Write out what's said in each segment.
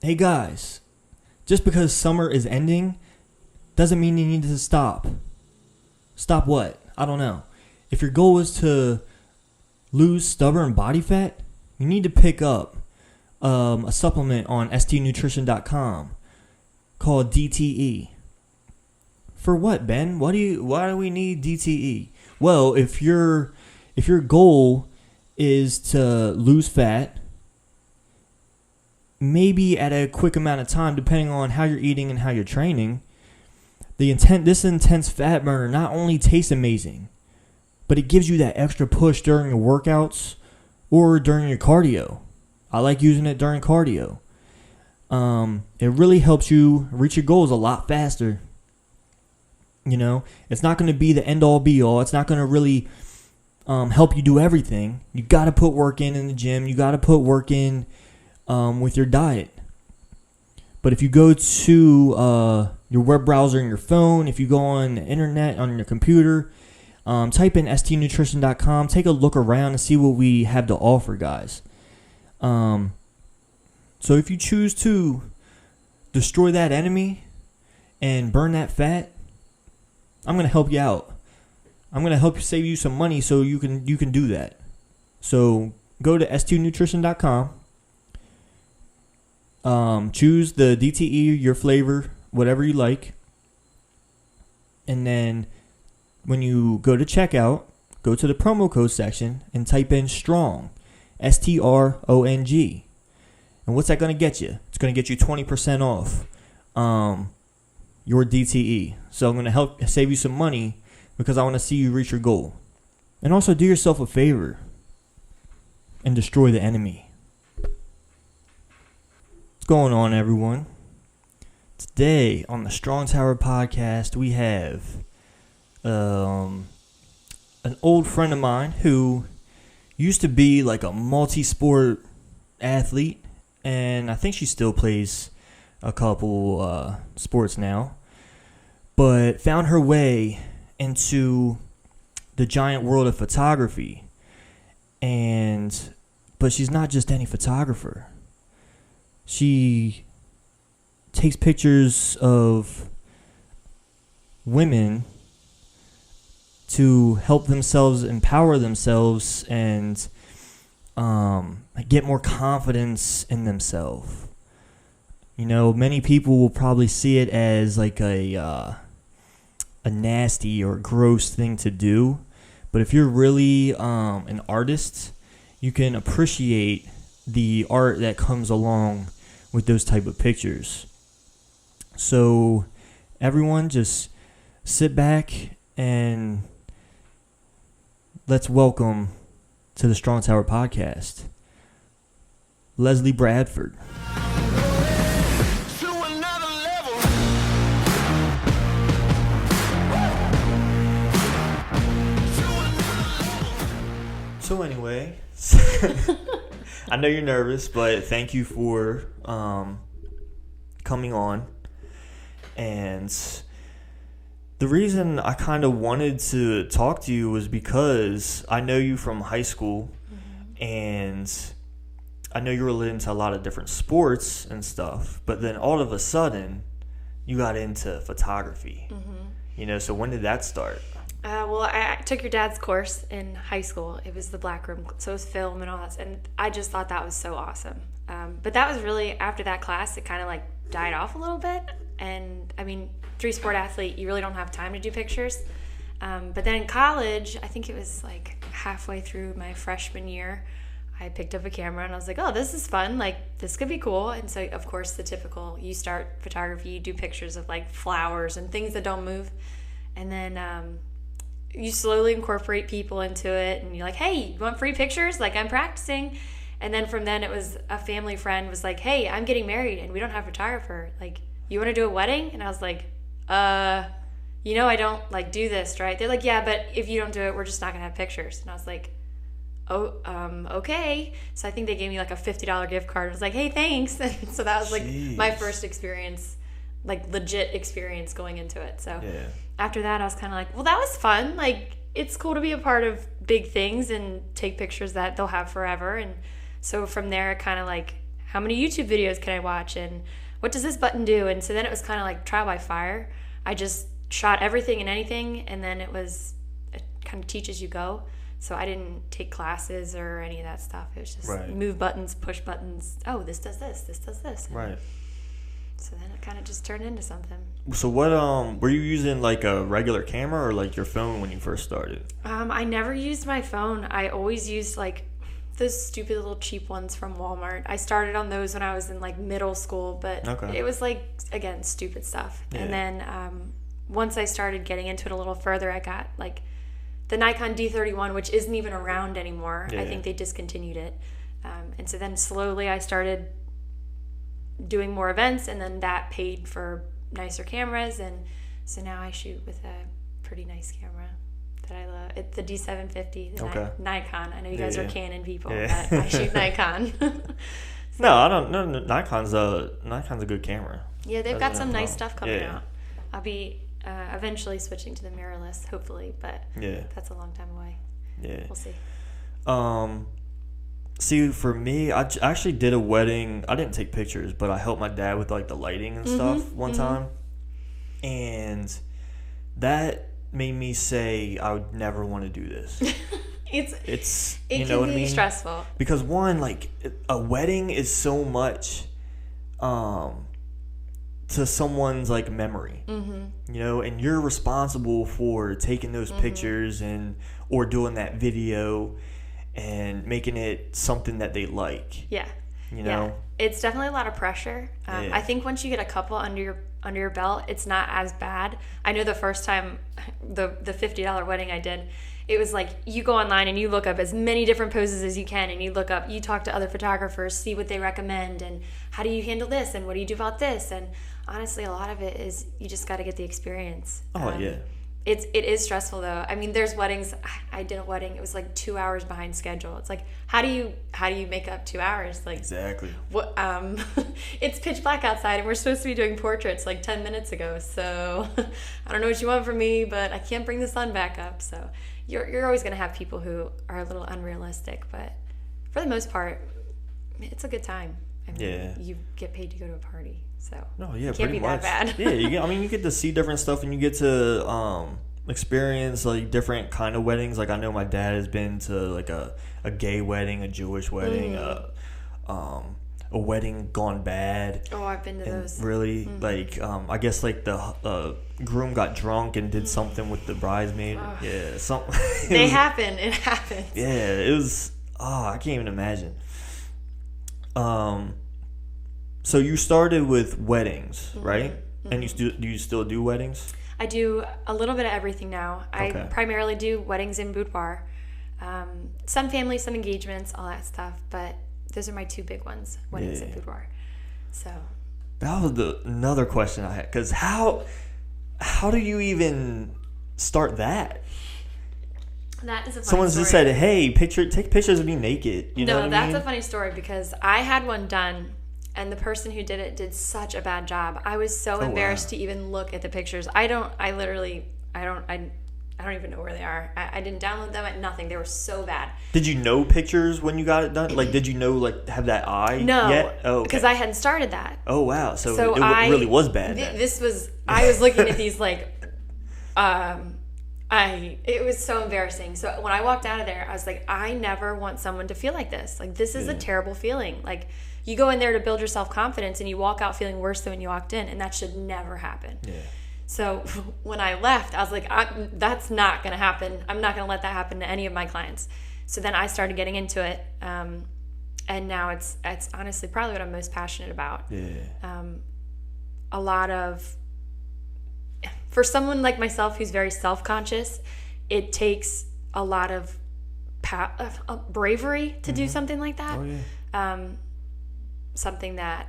hey guys, just because summer is ending doesn't mean you need to stop. Stop what? I don't know. If your goal is to lose stubborn body fat, you need to pick up a supplement on stnutrition.com called DTE. For what, Ben? Why do we need DTE? Well, if your goal is to lose fat, maybe at a quick amount of time, depending on how you're eating and how you're training, this intense fat burner not only tastes amazing, but it gives you that extra push during your workouts or during your cardio. I like using it during cardio. It really helps you reach your goals a lot faster. You know, it's not going to be the end-all be-all. It's not going to really help you do everything. You got to put work in the gym. You got to put work in with your diet. But if you go to your web browser and your phone, if you go on the internet, on your computer, type in stnutrition.com, take a look around and see what we have to offer, guys. So if you choose to destroy that enemy and burn that fat, I'm going to help you out. I'm going to help you save you some money so you can do that. So go to stnutrition.com. Choose the DTE, your flavor, whatever you like. And then when you go to checkout, go to the promo code section and type in STRONG, STRONG. And what's that going to get you? It's going to get you 20% off your DTE. So I'm going to help save you some money because I want to see you reach your goal. And also do yourself a favor and destroy the enemy. What's going on, everyone? Today on the Strong Tower podcast, we have an old friend of mine who used to be like a multi-sport athlete, and I think she still plays a couple sports now, but found her way into the giant world of photography. But she's not just any photographer. She takes pictures of women to help themselves empower themselves and get more confidence in themselves. You know, many people will probably see it as like a nasty or gross thing to do, but if you're really an artist, you can appreciate the art that comes along with those type of pictures. So everyone just sit back and let's welcome to the Strong Tower podcast, Leslie Bradford. So anyway, I know you're nervous, but thank you for coming on. And the reason I kind of wanted to talk to you was because I know you from high school, and I know you were into a lot of different sports and stuff, but then all of a sudden you got into photography. You know, so when did that start? Well, I took your dad's course in high school. It was the black room, so it was film and all that, and I just thought that was so awesome. But that was really, after that class, it kind of like died off a little bit. And I mean, 3-sport athlete, you really don't have time to do pictures. But then in college, I think it was like halfway through my freshman year, I picked up a camera and I was like, oh, this is fun. Like, this could be cool. And so, of course, the typical, you start photography, you do pictures of like flowers and things that don't move. And then you slowly incorporate people into it, and you're like, hey, you want free pictures? Like, I'm practicing. And then from then, it was a family friend was like, hey, I'm getting married and we don't have a photographer. Like, you want to do a wedding? And I was like, you know, I don't like do this, right? They're like, yeah, but if you don't do it, we're just not gonna have pictures. And I was like, oh, okay. So I think they gave me like a $50 gift card. I was like, hey, thanks. And so that was like my first experience, like legit experience going into it. So after that, I was kind of like, well, that was fun. Like, it's cool to be a part of big things and take pictures that they'll have forever. And so from there, it kind of like how many YouTube videos can I watch, and what does this button do? And so then it was kind of like trial by fire. I just shot everything and anything, and then it kind of teach as you go. So I didn't take classes or any of that stuff. It was just move buttons, push buttons. Oh, this does this. This does this. Right. So then it kind of just turned into something. So what were you using, like a regular camera or like your phone when you first started? I never used my phone. I always used like those stupid little cheap ones from Walmart. I started on those when I was in like middle school, but it was like, again, stupid stuff. Yeah. And then once I started getting into it a little further, I got like the Nikon D31, which isn't even around anymore. Yeah. I think they discontinued it. And so then slowly I started doing more events, and then that paid for nicer cameras. And so now I shoot with a pretty nice camera that I love. It's the D750, the Nikon. I know you guys are Canon people, but I shoot Nikon. No, I don't. No, Nikon's a good camera. Yeah, they've got some nice stuff coming out. I'll be eventually switching to the mirrorless, hopefully, but that's a long time away. Yeah, we'll see. See, for me, I actually did a wedding. I didn't take pictures, but I helped my dad with like the lighting and stuff one time, and that made me say I would never want to do this. It you know what I mean? Stressful because one, like a wedding is so much to someone's like memory, you know, and you're responsible for taking those pictures or doing that video and making it something that they like. Yeah. You know? Yeah. It's definitely a lot of pressure. I think once you get a couple under your belt, it's not as bad. I know the first time, the $50 wedding I did, it was like you go online and you look up as many different poses as you can, and you talk to other photographers, see what they recommend, and how do you handle this, and what do you do about this? And honestly, a lot of it is you just got to get the experience. It is stressful though. I mean, there's weddings. I did a wedding. It was like 2 hours behind schedule. It's like, how do you make up 2 hours? Like exactly. What? It's pitch black outside, and we're supposed to be doing portraits like 10 minutes ago. So I don't know what you want from me, but I can't bring the sun back up. So you're always gonna have people who are a little unrealistic, but for the most part, it's a good time. I mean, you get paid to go to a party. So it can't be that bad. You get to see different stuff, and you get to experience like different kind of weddings. Like I know my dad has been to like a gay wedding, a Jewish wedding, a wedding gone bad. Oh, I've been to those. Really, like I guess like the groom got drunk and did something with the bridesmaid. Something. Happen. It happens. Yeah, it was. I can't even imagine. So you started with weddings, right? And do you still do weddings? I do a little bit of everything now. I primarily do weddings and boudoir. Some families, some engagements, all that stuff. But those are my two big ones, weddings and boudoir. So that was another question I had. Because how do you even start that? That is a funny Someone story. Just said, "Hey, take pictures of me naked." You know what I mean? That's a funny story because I had one done, and the person who did it did such a bad job. I was so embarrassed to even look at the pictures. I don't even know where they are. I didn't download them. Nothing. They were so bad. Did you know pictures when you got it done? Like, did you know have that eye? No, yet? Because I hadn't started that. Oh wow! So it really was bad. I was looking at these like. It was so embarrassing. So when I walked out of there, I was like, I never want someone to feel like this. Like, this is a terrible feeling. Like, you go in there to build your self-confidence and you walk out feeling worse than when you walked in, and that should never happen. Yeah. So when I left, I was like, that's not going to happen. I'm not going to let that happen to any of my clients. So then I started getting into it. And now it's honestly probably what I'm most passionate about. Yeah. A lot of... For someone like myself who's very self-conscious, it takes a lot of bravery to do something like that. Oh, yeah. Something that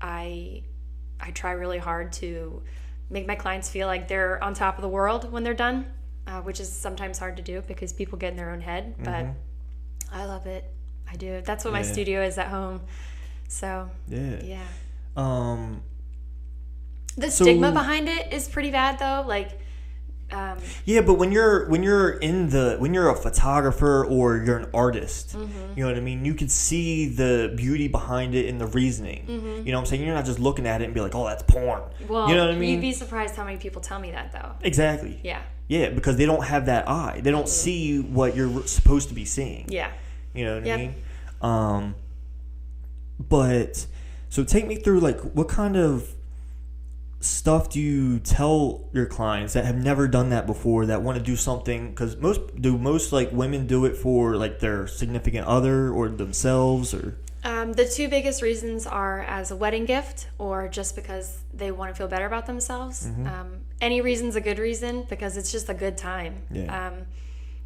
I try really hard to make my clients feel like they're on top of the world when they're done, which is sometimes hard to do because people get in their own head. But I love it. I do. That's what my studio is at home. So, yeah. The stigma behind it is pretty bad, though. Like, Yeah, but when you're a photographer or you're an artist, you know what I mean? You can see the beauty behind it and the reasoning. You know what I'm saying? You're not just looking at it and be like, oh, that's porn. Well, you know what I mean? You'd be surprised how many people tell me that, though. Exactly. Yeah. Yeah, because they don't have that eye. They don't see what you're supposed to be seeing. Yeah. You know what I mean? But so take me through, like, what kind of stuff do you tell your clients that have never done that before, that want to do something? Because most like women do it for like their significant other or themselves, or the two biggest reasons are as a wedding gift or just because they want to feel better about themselves. Any reason's a good reason because it's just a good time.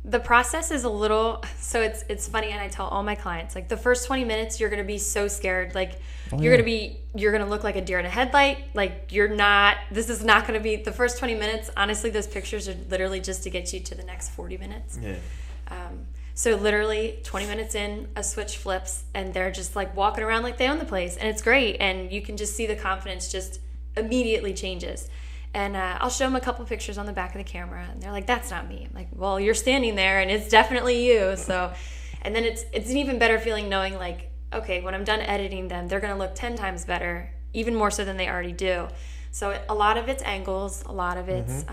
The process is a little, so it's funny, and I tell all my clients, like, the first 20 minutes you're gonna be so scared, like you're gonna look like a deer in a headlight, like this is not gonna be the first 20 minutes. Honestly, those pictures are literally just to get you to the next 40 minutes. So literally 20 minutes in, a switch flips and they're just like walking around like they own the place, and it's great, and you can just see the confidence just immediately changes. And I'll show them a couple pictures on the back of the camera, and they're like, that's not me. I'm like, well, you're standing there, and it's definitely you. So, and then it's an even better feeling knowing, like, okay, when I'm done editing them, they're going to look 10 times better, even more so than they already do. So a lot of it's angles, a lot of it's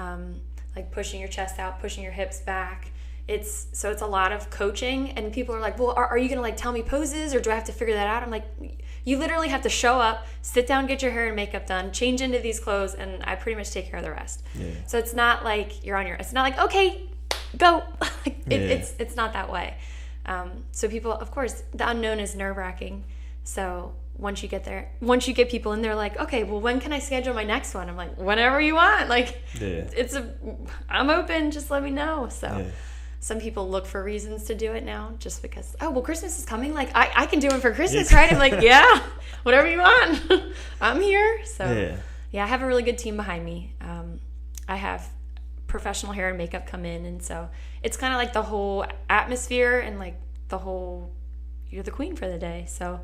like pushing your chest out, pushing your hips back. It's a lot of coaching, and people are like, well, are you going to like tell me poses, or do I have to figure that out? I'm like, you literally have to show up, sit down, get your hair and makeup done, change into these clothes, and I pretty much take care of the rest. So it's not like it's not like, okay, go. It's not that way. So people, of course, the unknown is nerve-wracking. So once you get there, once you get people in there, like, okay, well, when can I schedule my next one? I'm like, whenever you want. Like, I'm open, just let me know. So some people look for reasons to do it now just because, oh, well, Christmas is coming. Like, I can do it for Christmas, right? I'm like, yeah, whatever you want. I'm here. So, yeah, I have a really good team behind me. I have professional hair and makeup come in. And so it's kind of like the whole atmosphere and like the whole, you're the queen for the day. So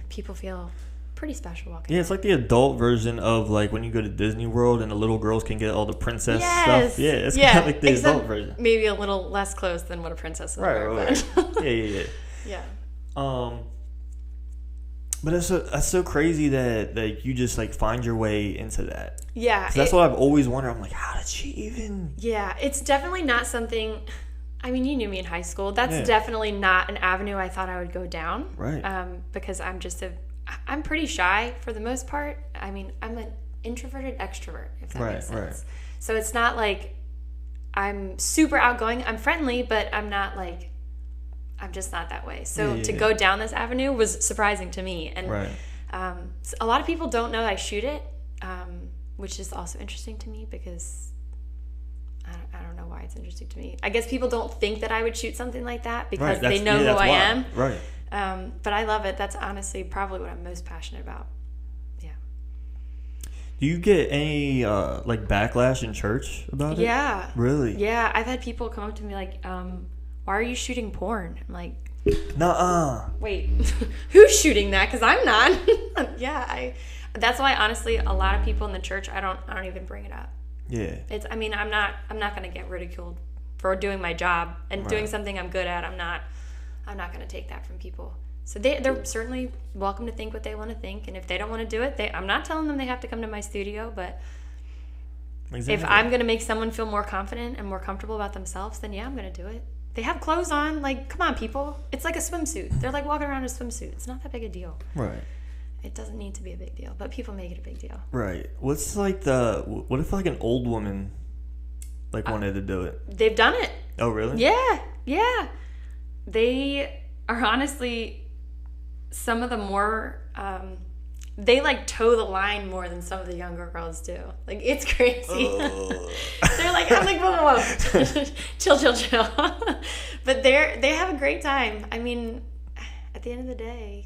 people feel pretty special walking it's like the adult version of like when you go to Disney World and the little girls can get all the princess stuff. It's kind of like the adult version. Maybe a little less clothes than what a princess would wear. Right. Yeah. But it's so crazy that like you just like find your way into that. Yeah. That's what I've always wondered. I'm like, how did she even? Yeah, it's definitely not something. I mean, you knew me in high school. That's definitely not an avenue I thought I would go down. Right. Because I'm pretty shy for the most part. I mean, I'm an introverted extrovert, if that makes sense. Right. So it's not like I'm super outgoing. I'm friendly, but I'm not like, I'm just not that way. So to go down this avenue was surprising to me. And a lot of people don't know I shoot it, which is also interesting to me because I don't know why it's interesting to me. I guess people don't think that I would shoot something like that because they know who I am. Right. But I love it. That's honestly probably what I'm most passionate about. Yeah. Do you get any like backlash in church about it? Yeah. Really? Yeah. I've had people come up to me like, why are you shooting porn? I'm like, nuh-uh. Wait, who's shooting that? Because I'm not. That's why honestly a lot of people in the church I don't even bring it up. Yeah. I'm not gonna get ridiculed for doing my job and doing something I'm good at. I'm not going to take that from people. So they're certainly welcome to think what they want to think. And if they don't want to do it, I'm not telling them they have to come to my studio. But if I'm going to make someone feel more confident and more comfortable about themselves, then I'm going to do it. They have clothes on. Like, come on, people. It's like a swimsuit. They're like walking around in a swimsuit. It's not that big a deal. Right. It doesn't need to be a big deal. But people make it a big deal. Right. What if like an old woman like wanted to do it? They've done it. Oh, really? Yeah. Yeah. They are honestly some of the more, they like toe the line more than some of the younger girls do. Like, it's crazy. They're like, I'm like, whoa. chill. But they have a great time. I mean, at the end of the day,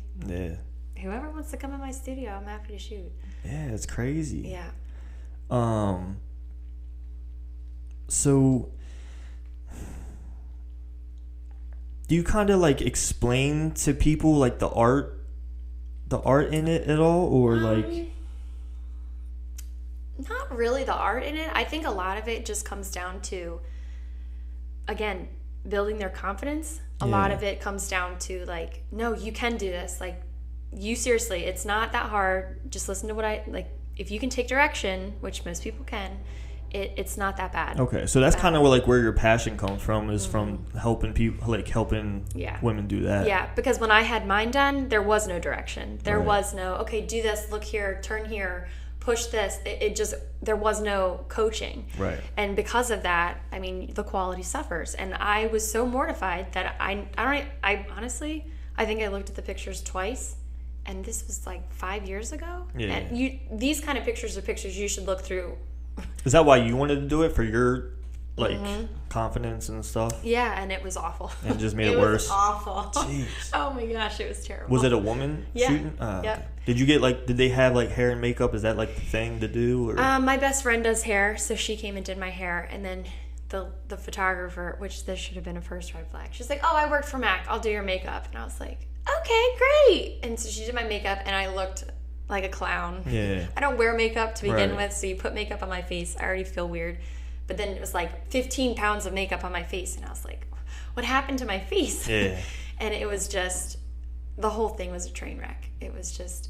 whoever wants to come in my studio, I'm happy to shoot. Yeah, it's crazy. Yeah. So do you kind of like explain to people like the art in it at all, or like not really the art in it. I think a lot of it just comes down to, again, building their confidence. A lot of it comes down to like, no, you can do this. Like, you seriously, it's not that hard. Just listen to what I like. If you can take direction, which most people can, it's not that bad. Okay, so that's kind of where your passion comes from, is from helping people, like helping women do that. Yeah, because when I had mine done, there was no direction. There was no, okay, do this, look here, turn here, push this. It just, there was no coaching. Right. And because of that, I mean, the quality suffers. And I was so mortified that I honestly, I think I looked at the pictures twice. And this was like 5 years ago. Yeah. And these kind of pictures are pictures you should look through. Is that why you wanted to do it, for your confidence and stuff? Yeah, and it was awful. And it just made it worse. It was awful. Jeez. Oh my gosh, it was terrible. Was it a woman shooting? Yep. Okay. Did you get did they have hair and makeup? Is that the thing to do? Or? My best friend does hair, so she came and did my hair, and then the photographer, which this should have been a first red flag. She's like, "Oh, I worked for Mac. I'll do your makeup," and I was like, "Okay, great." And so she did my makeup, and I looked like a clown. Yeah. I don't wear makeup to begin with, so you put makeup on my face, I already feel weird. But then it was 15 pounds of makeup on my face, and I was like, what happened to my face? Yeah. And it was just, the whole thing was a train wreck. It was just,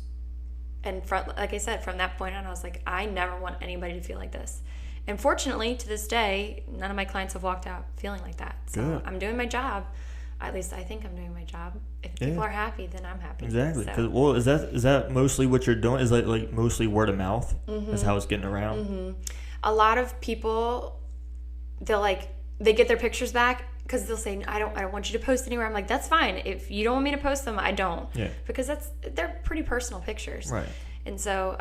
and like I said, from that point on, I was like, I never want anybody to feel like this. And fortunately, to this day, none of my clients have walked out feeling like that. So good. I'm doing my job. At least I think I'm doing my job. If people are happy, then I'm happy. Exactly. So. Is that mostly what you're doing? Is like mostly word of mouth? Is how it's getting around? Mm-hmm. A lot of people, they get their pictures back because they'll say, I don't want you to post anywhere. I'm like, that's fine. If you don't want me to post them, I don't. Yeah. Because they're pretty personal pictures. Right. And so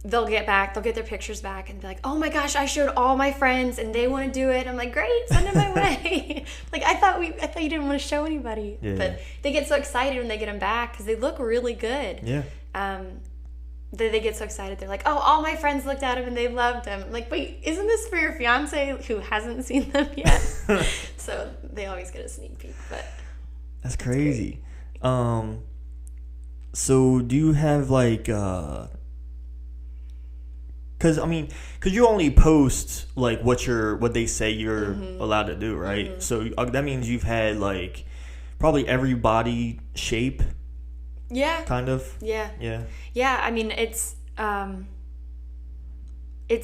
they'll get their pictures back and be like, oh my gosh, I showed all my friends and they want to do it. I'm like, great, send it my way. I thought you didn't want to show anybody. Yeah. But they get so excited when they get them back because they look really good. Yeah. They get so excited. They're like, oh, all my friends looked at them and they loved them. I'm like, wait, isn't this for your fiance who hasn't seen them yet? So they always get a sneak peek. But that's crazy. So do you have because you only post what they say you're allowed to do, right? Mm-hmm. So that means you've had probably every body shape. Yeah. Kind of. Yeah. Yeah. Yeah. I mean, it's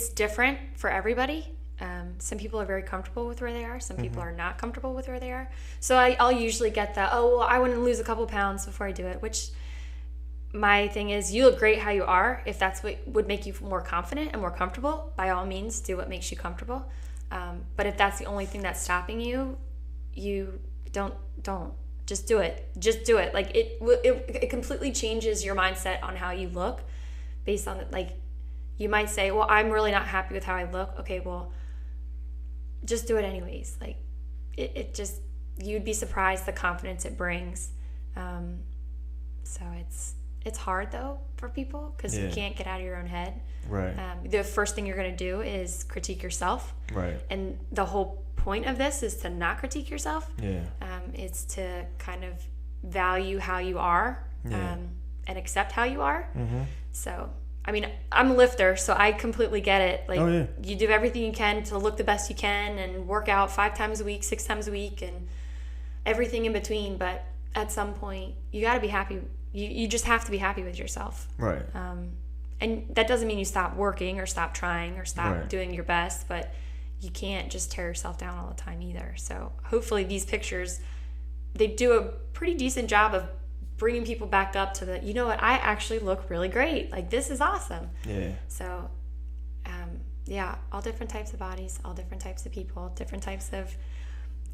different for everybody. Some people are very comfortable with where they are. Some people are not comfortable with where they are. So I'll usually get that, oh, well, I want to lose a couple pounds before I do it, which my thing is, you look great how you are. If that's what would make you more confident and more comfortable, by all means, do what makes you comfortable. But if that's the only thing that's stopping you, you don't. Just do it. Just do it. It completely changes your mindset on how you look based on it. You might say, well, I'm really not happy with how I look. Okay, well, just do it anyways. It just, you'd be surprised the confidence it brings. So it's hard though for people because you can't get out of your own head. Right. The first thing you're going to do is critique yourself. Right. And the whole point of this is to not critique yourself. Yeah. It's to kind of value how you are and accept how you are. Mm-hmm. So, I'm a lifter, so I completely get it. You do everything you can to look the best you can and work out 5 times a week, 6 times a week, and everything in between. But at some point, you got to be happy. You just have to be happy with yourself. Right. And that doesn't mean you stop working or stop trying or stop doing your best, but you can't just tear yourself down all the time either. So hopefully these pictures, they do a pretty decent job of bringing people back up to you know what, I actually look really great. This is awesome. Yeah. So, all different types of bodies, all different types of people, different types of,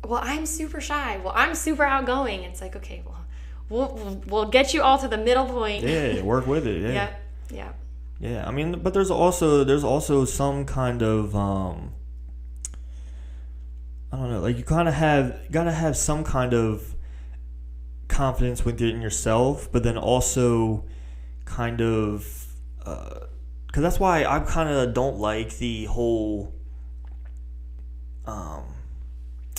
well, I'm super shy. Well, I'm super outgoing. It's okay, well, we'll get you all to the middle point. Yeah, work with it. Yeah. Yep. Yeah. Yeah. But there's also some kind of, I don't know, you gotta have some kind of confidence within yourself, but then also kind of, because that's why I kind of don't like the whole,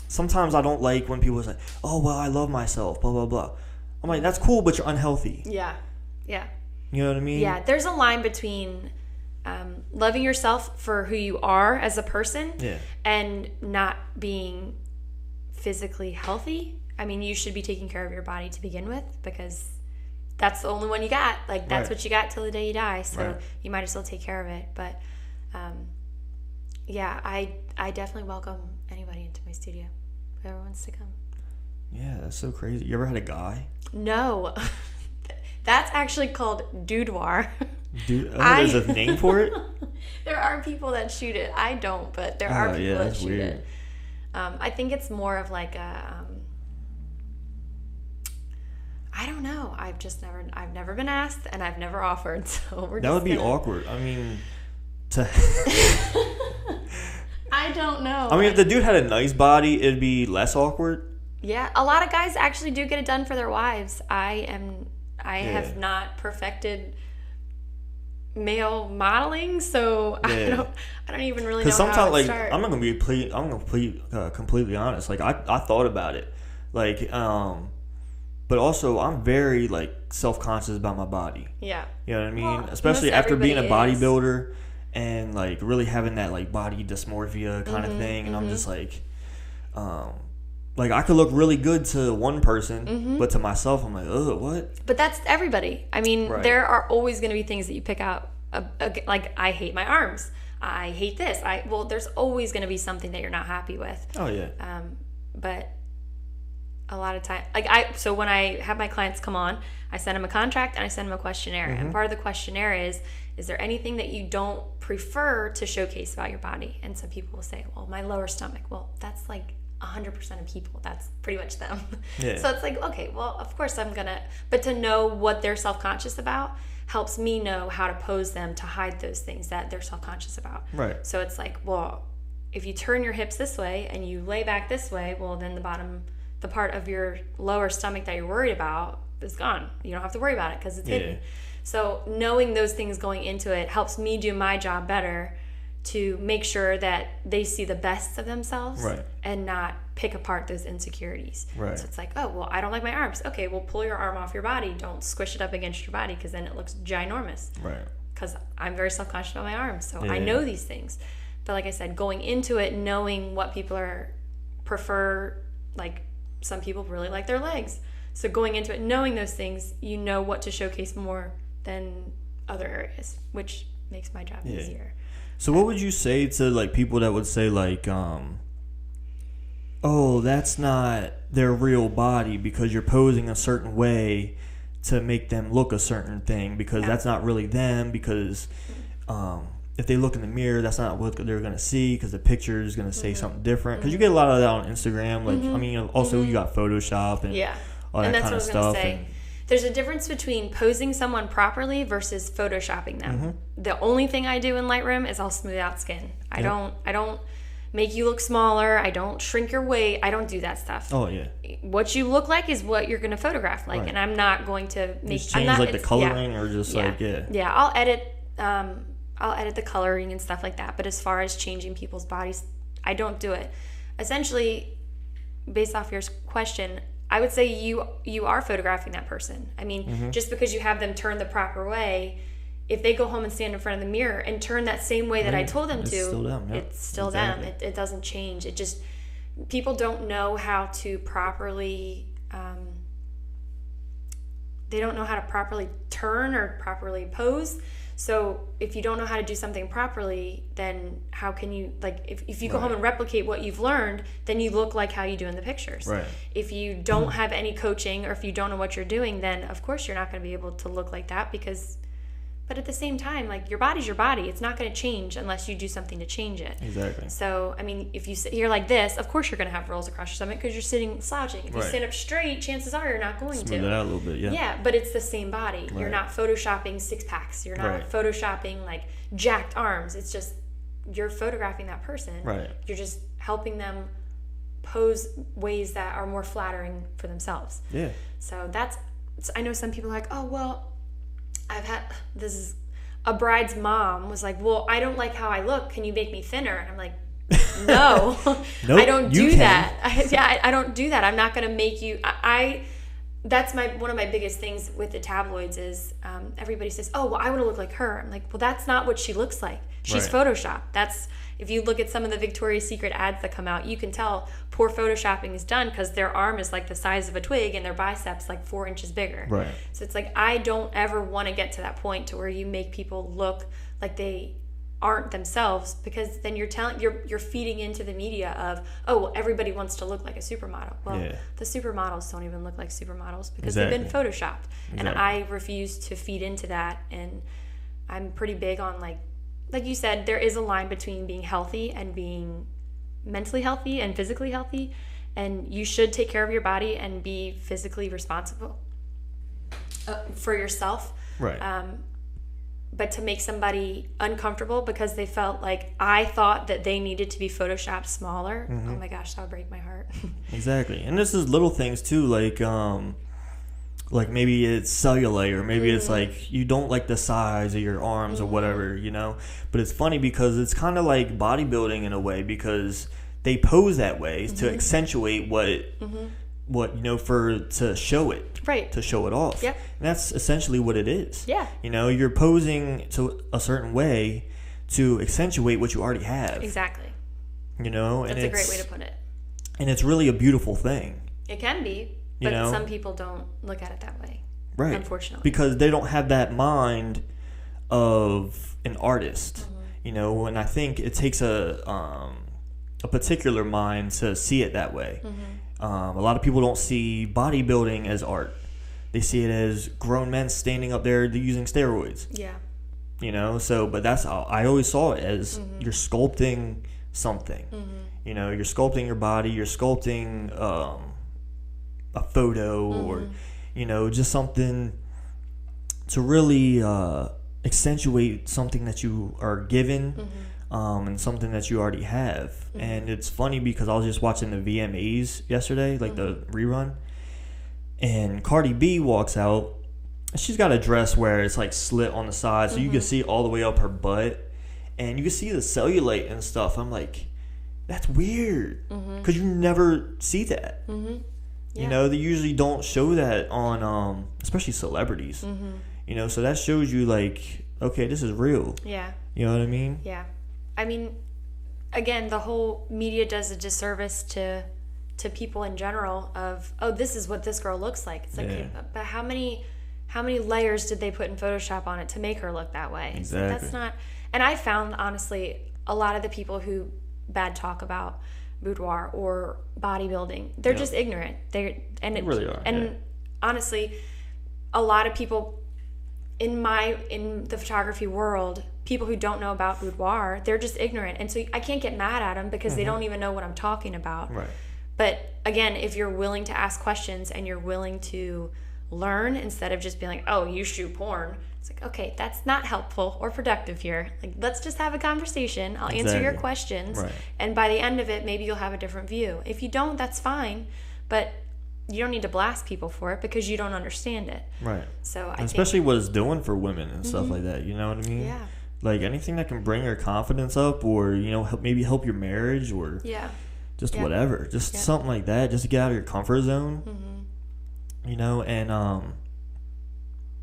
sometimes I don't like when people say, oh, well, I love myself, blah, blah, blah. I'm like, that's cool, but you're unhealthy. Yeah. Yeah. You know what I mean? Yeah. There's a line between loving yourself for who you are as a person, Yeah. and not being physically healthy. I mean, you should be taking care of your body to begin with, because that's the only one you got. Like, that's Right. what you got till the day you die. So Right. you might as well take care of it. But yeah, I definitely welcome anybody into my studio, whoever wants to come. Yeah, that's so crazy. You ever had a guy? No, that's actually called boudoir. Dude, there's a name for it? There are people that shoot it. I don't, but there are people that shoot it. I think it's more of like a, I don't know. I've never been asked, and I've never offered. So that would be awkward. I mean, I don't know. I mean, if the dude had a nice body, it'd be less awkward. Yeah, a lot of guys actually do get it done for their wives. I have not perfected male modeling, so Yeah. I don't even really know Because how sometimes, to like, start. I'm gonna be completely honest. Like, I thought about it, like, but also I'm very like self-conscious about my body. Yeah. You know what I mean? Well, especially most after being a everybody is. bodybuilder and like really having that like body dysmorphia kind of thing, and I'm just like I could look really good to one person, but to myself, I'm like, ugh, what? But that's everybody. I mean, Right. there are always going to be things that you pick out. Like, I hate my arms. I hate this. Well, there's always going to be something that you're not happy with. Oh yeah. But a lot of time, so when I have my clients come on, I send them a contract and I send them a questionnaire. And part of the questionnaire is there anything that you don't prefer to showcase about your body? And some people will say, well, my lower stomach. Well, that's like 100% of people. That's pretty much them. Yeah. So it's like, okay, well, of course I'm gonna, but to know what they're self-conscious about helps me know how to pose them to hide those things that they're self-conscious about. Right. So it's like, well, if you turn your hips this way and you lay back this way, well, then the part of your lower stomach that you're worried about is gone. You don't have to worry about it because it's hidden. So knowing those things going into it helps me do my job better to make sure that they see the best of themselves, Right. and not pick apart those insecurities. Right. So it's like, oh, well, I don't like my arms. Okay, well, pull your arm off your body. Don't squish it up against your body, because then it looks ginormous. Right. Because I'm very self-conscious about my arms, so Yeah. I know these things. But like I said, going into it, knowing what people prefer, like some people really like their legs. So going into it, knowing those things, you know what to showcase more than other areas, which makes my job easier. So what would you say to like people that would say like, oh, that's not their real body because you're posing a certain way to make them look a certain thing, because that's not really them, because if they look in the mirror, that's not what they're going to see, because the picture is going to say something different. Because you get a lot of that on Instagram. Like, I mean, also you got Photoshop and all that and that's kind what of I was going stuff. to say. There's a difference between posing someone properly versus photoshopping them. The only thing I do in Lightroom is I'll smooth out skin. I don't make you look smaller. I don't shrink your weight. I don't do that stuff. Oh yeah. What you look like is what you're going to photograph like, and I'm not going to make Just change like the coloring or just like I'll edit the coloring and stuff like that. But as far as changing people's bodies, I don't do it. Essentially, based off your question, I would say you are photographing that person. I mean, just because you have them turn the proper way, if they go home and stand in front of the mirror and turn that same way that I told them it's to, still them, it's still exactly. them. It doesn't change. It just, people don't know how to properly, they don't know how to properly turn or properly pose. So if you don't know how to do something properly, then how can you, like, if you go home and replicate what you've learned, then you look like how you do in the pictures. Right. If you don't have any coaching, or if you don't know what you're doing, then of course you're not going to be able to look like that, because, but at the same time, like, your body's your body. It's not going to change unless you do something to change it. Exactly. So, I mean, if you sit here like this, of course you're going to have rolls across your stomach because you're sitting slouching. If you stand up straight, chances are you're not going to. Smooth it out a little bit, Yeah, but it's the same body. You're not photoshopping six packs. You're not photoshopping like jacked arms. It's just, you're photographing that person. Right. You're just helping them pose ways that are more flattering for themselves. Yeah. So I know some people are like, oh, well, this is a bride's mom was like, well, I don't like how I look. Can you make me thinner? And I'm like, no, Nope, I don't you do can. that. I don't do that. I'm not going to make you, that's one of my biggest things with the tabloids is everybody says, oh, well, I want to look like her. I'm like, well, that's not what she looks like. She's Photoshopped. That's, if you look at some of the Victoria's Secret ads that come out, you can tell poor Photoshopping is done because their arm is like the size of a twig and their biceps like 4 inches bigger. Right. So it's like, I don't ever want to get to that point to where you make people look like they aren't themselves, because then you're feeding into the media of, oh, well, everybody wants to look like a supermodel. Well, the supermodels don't even look like supermodels because they've been photoshopped. And I refuse to feed into that. And I'm pretty big on like you said, there is a line between being healthy and being mentally healthy and physically healthy, and you should take care of your body and be physically responsible for yourself. Right. But to make somebody uncomfortable because they felt like I thought that they needed to be photoshopped smaller, oh my gosh, that would break my heart. Exactly. And this is little things too, like maybe it's cellulite, or maybe it's like you don't like the size of your arms or whatever, you know. But it's funny because it's kind of like bodybuilding in a way, because they pose that way to accentuate what you know, to show it, right, to show it off. Yep. And that's essentially what it is. Yeah. You know, you're posing to a certain way to accentuate what you already have. Exactly. You know, that's a great way to put it. And it's really a beautiful thing. It can be, but some people don't look at it that way. Right. Unfortunately. Because they don't have that mind of an artist. You know, and I think it takes a particular mind to see it that way. A lot of people don't see bodybuilding as art. They see it as grown men standing up there using steroids. Yeah. You know, but that's how I always saw it, as you're sculpting something. You know, you're sculpting your body, you're sculpting a photo or, you know, just something to really accentuate something that you are given. And something that you already have. And it's funny because I was just watching the VMAs yesterday, like the rerun, and Cardi B walks out. She's got a dress where it's like slit on the side, so you can see all the way up her butt, and you can see the cellulite and stuff. I'm like, that's weird, because you never see that. You know, they usually don't show that on especially celebrities. You know, so that shows you like, okay, this is real. Yeah. You know what I mean? Yeah. I mean, again, the whole media does a disservice to people in general of, oh, this is what this girl looks like. It's like, but how many layers did they put in Photoshop on it to make her look that way? Exactly. So that's not. And I found, honestly, a lot of the people who bad talk about boudoir or bodybuilding, they're just ignorant. They really are. And honestly, a lot of people in the photography world, people who don't know about boudoir, they're just ignorant. And so I can't get mad at them because they don't even know what I'm talking about. Right. But again, if you're willing to ask questions and you're willing to learn instead of just being like, oh, you shoot porn, it's like, okay, that's not helpful or productive here. Like, let's just have a conversation. I'll answer your questions. Right. And by the end of it, maybe you'll have a different view. If you don't, that's fine. But you don't need to blast people for it because you don't understand it. Right. So especially what it's doing for women and stuff like that. You know what I mean? Yeah. Like anything that can bring your confidence up, or, you know, maybe help your marriage, or just whatever. Just something like that, just to get out of your comfort zone. You know, and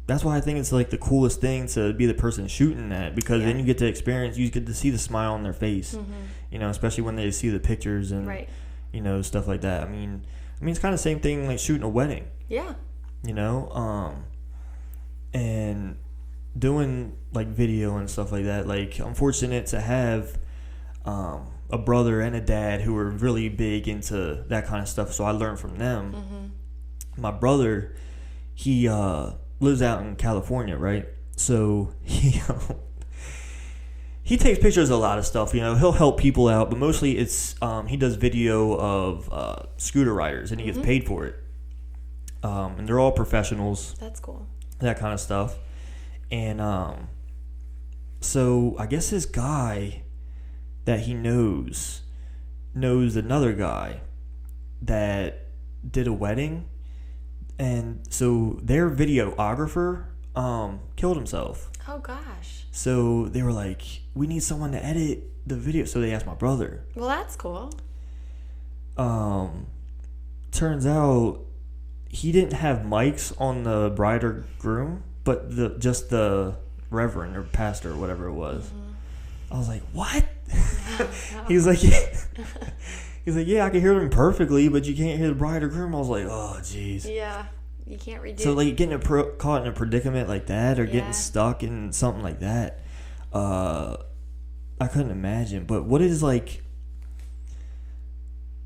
that's why I think it's like the coolest thing to be the person shooting that, because then you get to experience, you get to see the smile on their face. You know, especially when they see the pictures and you know, stuff like that. I mean it's kind of the same thing like shooting a wedding. Yeah. You know, and doing like video and stuff like that. Like, I'm fortunate to have a brother and a dad who are really big into that kind of stuff, so I learned from them. My brother, he lives out in California, right? So he takes pictures of a lot of stuff. You know, he'll help people out, but mostly it's he does video of scooter riders, and he gets paid for it. And they're all professionals. That's cool. That kind of stuff. And so I guess this guy that he knows another guy that did a wedding, and so their videographer killed himself. Oh gosh. So they were like, we need someone to edit the video. So they asked my brother. Well, that's cool. Turns out he didn't have mics on the bride or groom, but just the reverend or pastor or whatever it was. Mm-hmm. I was like, what? No. He was like, he's like, yeah, I can hear them perfectly, but you can't hear the bride or groom. I was like, oh, jeez. Yeah, you can't redo. So like getting caught in a predicament like that, or getting stuck in something like that, I couldn't imagine. But what is like,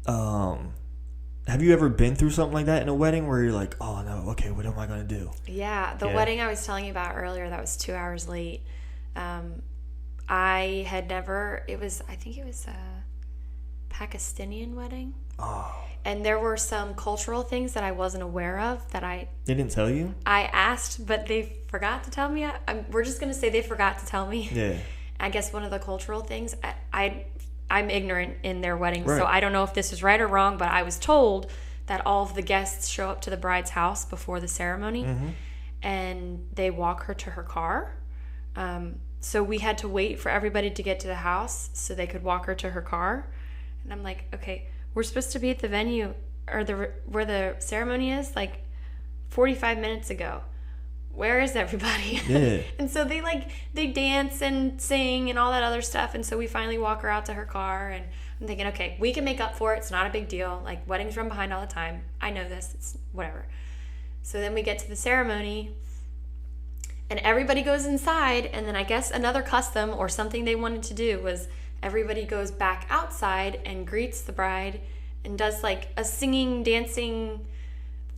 have you ever been through something like that in a wedding where you're like, oh no, okay, what am I gonna do? Yeah, the wedding I was telling you about earlier that was 2 hours late. I had never. I think it was a Pakistani wedding. Oh. And there were some cultural things that I wasn't aware of that They didn't tell you? I asked, but they forgot to tell me. We're just gonna say they forgot to tell me. Yeah. I guess one of the cultural things I'm ignorant in their wedding, right. So I don't know if this is right or wrong, but I was told that all of the guests show up to the bride's house before the ceremony, mm-hmm. and they walk her to her car. So we had to wait for everybody to get to the house so they could walk her to her car. And I'm like, okay, we're supposed to be at the venue or where the ceremony is like 45 minutes ago. Where is everybody? Yeah. And so they dance and sing and all that other stuff. And so we finally walk her out to her car, and I'm thinking, okay, we can make up for it. It's not a big deal. Like, weddings run behind all the time. I know this. It's whatever. So then we get to the ceremony, and everybody goes inside. And then I guess another custom or something they wanted to do was everybody goes back outside and greets the bride and does like a singing, dancing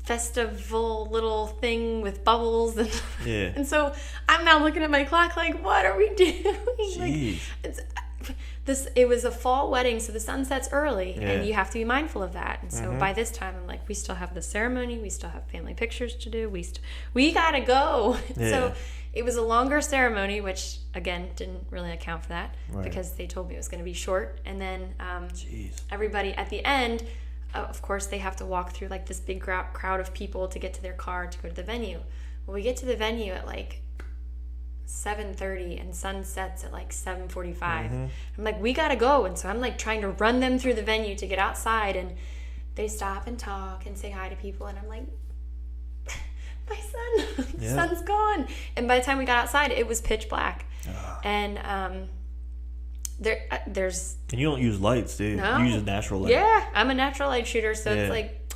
festival little thing with bubbles and so I'm now looking at my clock like, what are we doing? Like, it was a fall wedding, so the sun sets early, and you have to be mindful of that. And so mm-hmm. by this time I'm like, we still have the ceremony, we still have family pictures to do, we gotta go. So it was a longer ceremony, which again didn't really account for that, right. because they told me it was going to be short. And then everybody at the end, of course, they have to walk through like this big crowd of people to get to their car to go to the venue. Well, we get to the venue at like 7:30 and sun sets at like 7:45. Mm-hmm. I'm like, we gotta go. And so I'm like trying to run them through the venue to get outside, and they stop and talk and say hi to people, and I'm like, my son's gone. And by the time we got outside, it was pitch black. And there's... And you don't use lights, do you? No. You use a natural light. Yeah, I'm a natural light shooter, so it's like,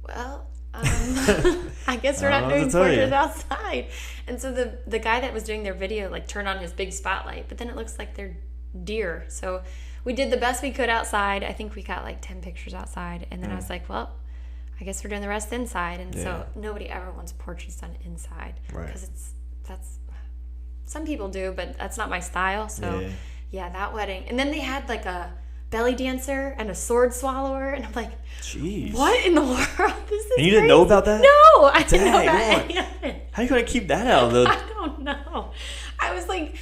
well, I guess we're not doing portraits outside. And so the guy that was doing their video like turned on his big spotlight, but then it looks like they're deer. So we did the best we could outside. I think we got like 10 pictures outside, and then I was like, well, I guess we're doing the rest inside. And so nobody ever wants portraits done inside, because that's some people do, but that's not my style. So yeah, that wedding. And then they had like a belly dancer and a sword swallower, and I'm like, jeez, what in the world? This is and you didn't know about that? No, I didn't know about any of it. How are you going to keep that out of the... I don't know. I was like,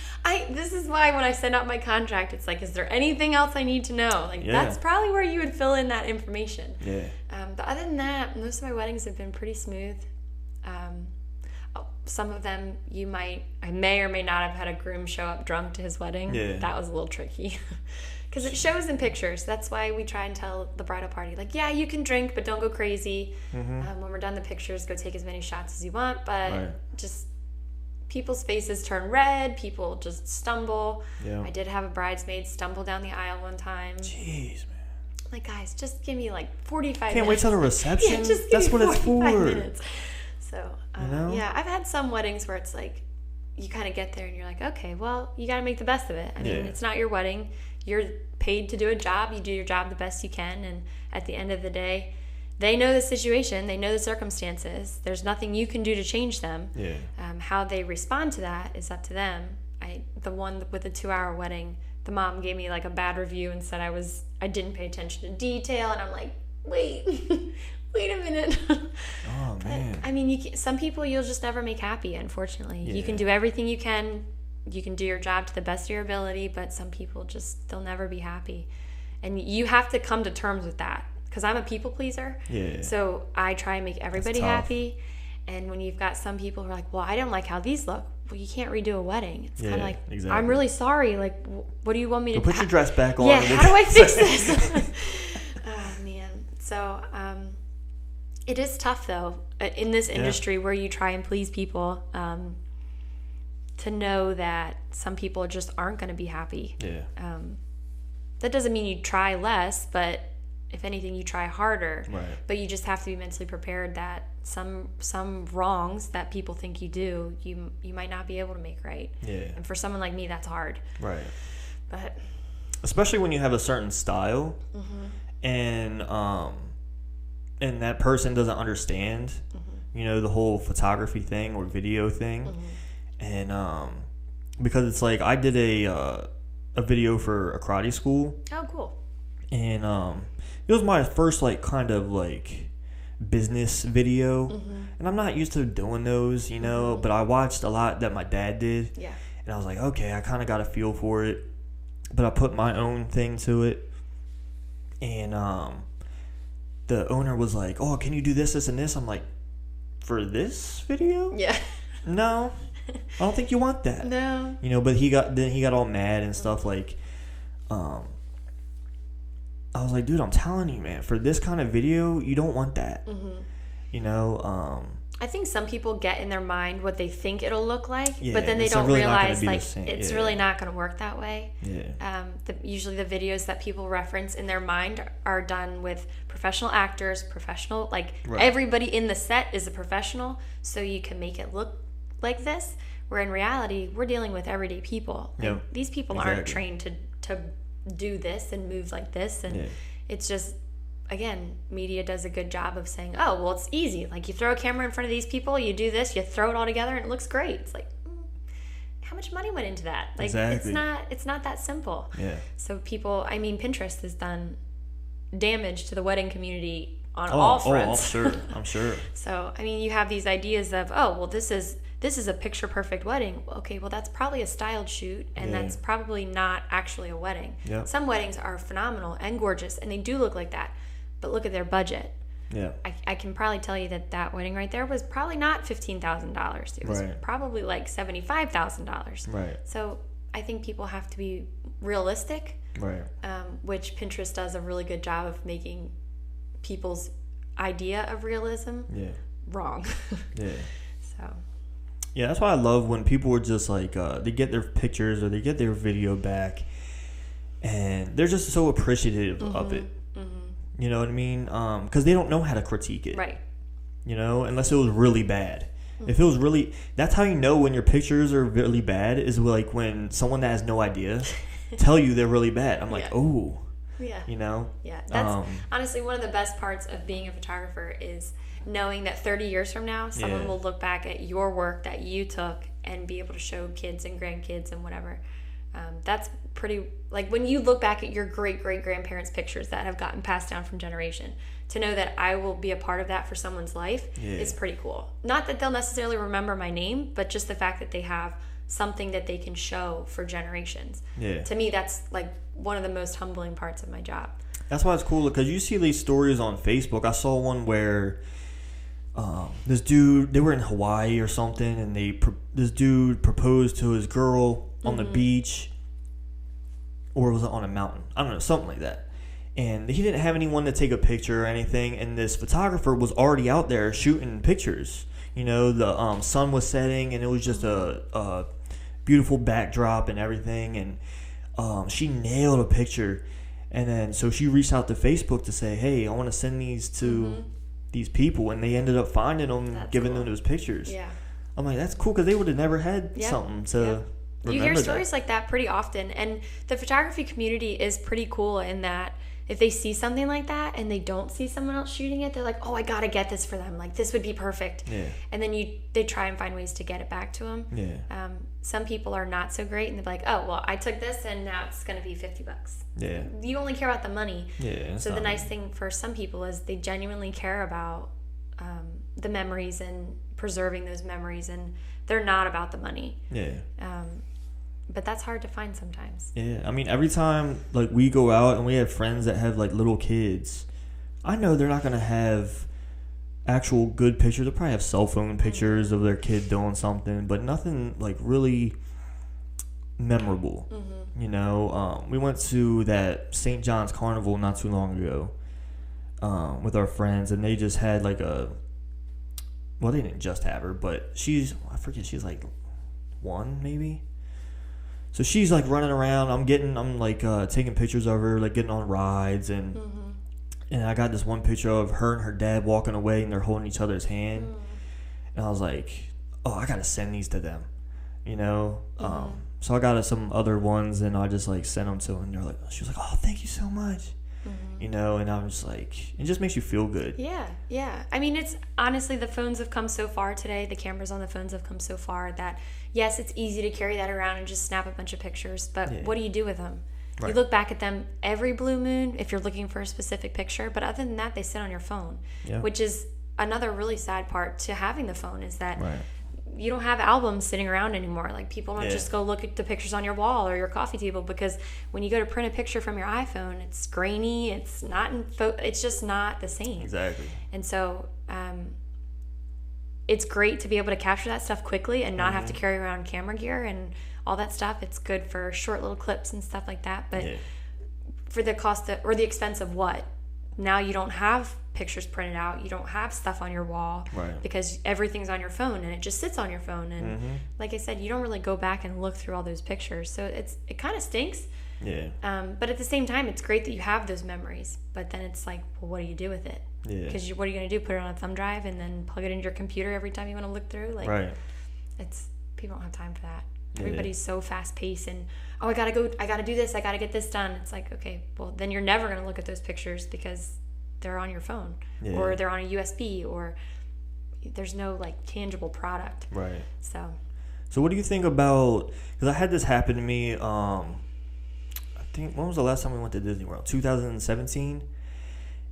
this is why when I send out my contract, it's like, is there anything else I need to know? Like, that's probably where you would fill in that information. Yeah. But other than that, most of my weddings have been pretty smooth. Some of them I may or may not have had a groom show up drunk to his wedding. Yeah. That was a little tricky. Because it shows in pictures. That's why we try and tell the bridal party, like, yeah, you can drink, but don't go crazy. Mm-hmm. When we're done the pictures, go take as many shots as you want. But just people's faces turn red. People just stumble. Yeah. I did have a bridesmaid stumble down the aisle one time. Jeez, man. Like, guys, just give me like 45 minutes. Can't wait till the reception? Yeah, just give me 45 what it's for. Minutes. So, yeah, I've had some weddings where it's like, you kind of get there and you're like, okay, well, you got to make the best of it. I mean, it's not your wedding. You're paid to do a job. You do your job the best you can. And at the end of the day, they know the situation. They know the circumstances. There's nothing you can do to change them. Yeah. How they respond to that is up to them. The one with the 2-hour wedding, the mom gave me like a bad review and said I didn't pay attention to detail. And I'm like, wait a minute. Oh, man. I mean, some people you'll just never make happy, unfortunately. Yeah. You can do everything you can. You can do your job to the best of your ability, but some people they'll never be happy. And you have to come to terms with that, because I'm a people pleaser. Yeah. So I try and make everybody happy. And when you've got some people who are like, well, I don't like how these look. Well, you can't redo a wedding. It's kind of like, exactly. I'm really sorry. Like, what do you want me to do? Put your dress back on. Yeah, how do I fix this? Oh, man. So, It is tough, though, in this industry where you try and please people, to know that some people just aren't going to be happy. Yeah. That doesn't mean you try less, but if anything, you try harder. Right. But you just have to be mentally prepared that some wrongs that people think you do, you might not be able to make right. Yeah. And for someone like me, that's hard. Right. But especially when you have a certain style, and that person doesn't understand, the whole photography thing or video thing, and because it's like I did a video for a karate school. Oh, cool. And it was my first kind of business video, and I'm not used to doing those, but I watched a lot that my dad did, and I was like, okay, I kind of got a feel for it, but I put my own thing to it, and the owner was like, oh, can you do this and this? I'm like, for this video? Yeah. No, I don't think you want that. No. But he got all mad and stuff, I was like, dude, I'm telling you, man, for this kind of video, you don't want that. I think some people get in their mind what they think it'll look like, yeah, but then they don't really realize it's really not going to work that way. Yeah. Usually the videos that people reference in their mind are done with professional actors, everybody in the set is a professional, so you can make it look like this, where in reality, we're dealing with everyday people. These people aren't trained to do this and move like this, and it's just, again, media does a good job of saying, oh, well, it's easy, you throw a camera in front of these people, you do this, you throw it all together, and it looks great. It's like, how much money went into that? Exactly. It's not that simple. So Pinterest has done damage to the wedding community on all fronts. I'm sure. So you have these ideas of, oh, well, this is a picture perfect wedding. Okay, well, that's probably a styled shoot, and that's probably not actually a wedding. Some weddings are phenomenal and gorgeous, and they do look like that, but look at their budget. I can probably tell you that wedding right there was probably not $15,000. It was probably $75,000. Right. So I think people have to be realistic, which Pinterest does a really good job of making people's idea of realism wrong. So yeah, that's why I love when people are just they get their pictures or they get their video back, and they're just so appreciative of it. You know what I mean? Because they don't know how to critique it. Right. Unless it was really bad. If it was really, that's how you know when your pictures are really bad, is when someone that has no idea tell you they're really bad. I'm like, oh. Yeah. Yeah. That's honestly one of the best parts of being a photographer, is knowing that 30 years from now, someone will look back at your work that you took and be able to show kids and grandkids and whatever. That's pretty, when you look back at your great-great-grandparents' pictures that have gotten passed down from generation, to know that I will be a part of that for someone's life is pretty cool. Not that they'll necessarily remember my name, but just the fact that they have something that they can show for generations. To me, that's one of the most humbling parts of my job. That's why it's cool, because you see these stories on Facebook. I saw one where this dude, they were in Hawaii or something, and this dude proposed to his girl on the beach, or was it on a mountain? I don't know, something like that. And he didn't have anyone to take a picture or anything, and this photographer was already out there shooting pictures. The sun was setting, and it was just a beautiful backdrop and everything, and she nailed a picture. And then so she reached out to Facebook to say, hey, I want to send these to these people, and they ended up finding them and giving them those pictures. I'm like, that's cool, because they would have never had something to you hear stories like that pretty often, and the photography community is pretty cool in that if they see something like that and they don't see someone else shooting it, they're like, oh, I gotta get this for them, this would be perfect. And then they try and find ways to get it back to them. Some people are not so great, and they're like, oh, well, I took this and now it's gonna be $50. You only care about the money. So the nice thing for some people is they genuinely care about the memories and preserving those memories, and they're not about the money. But that's hard to find sometimes. Every time we go out and we have friends that have little kids, I know they're not going to have actual good pictures. They'll probably have cell phone pictures of their kid doing something, but nothing really memorable. We went to that St. John's Carnival not too long ago. with our friends, and they just had like well, they didn't just have her, but I forget, she's like 1 maybe. So she's like running around. I'm like taking pictures of her, like getting on rides, and I got this one picture of her and her dad walking away, and they're holding each other's hand. And I was like, oh, I gotta send these to them, you know. So I got some other ones, and I just like sent them to them. And they're like, she was like, oh, thank you so much, you know. And I'm just like, it just makes you feel good. Yeah. I mean, it's honestly, the phones have come so far today. The cameras on the phones have come so far that yes, it's easy to carry that around and just snap a bunch of pictures. But what do you do with them? Right. You look back at them every blue moon if you're looking for a specific picture. But other than that, they sit on your phone, which is another really sad part to having the phone, is that you don't have albums sitting around anymore. Like, people don't just go look at the pictures on your wall or your coffee table, because when you go to print a picture from your iPhone, it's grainy, it's not it's just not the same. Exactly. And so it's great to be able to capture that stuff quickly and not have to carry around camera gear and all that stuff. It's good for short little clips and stuff like that, but for the cost or the expense of what? Now you don't have pictures printed out, you don't have stuff on your wall, because everything's on your phone and it just sits on your phone, and like I said, you don't really go back and look through all those pictures, so it kind of stinks. But at the same time, it's great that you have those memories, but then it's like, well, what do you do with it? Because what are you going to do, put it on a thumb drive and then plug it into your computer every time you want to look through? Like, it's, people don't have time for that. Everybody's so fast paced, and I gotta do this, I gotta get this done. It's like, okay, well, then you're never gonna look at those pictures because they're on your phone, or they're on a USB, or there's no like tangible product. So what do you think about, because I had this happen to me, I think, when was the last time we went to Disney World? 2017.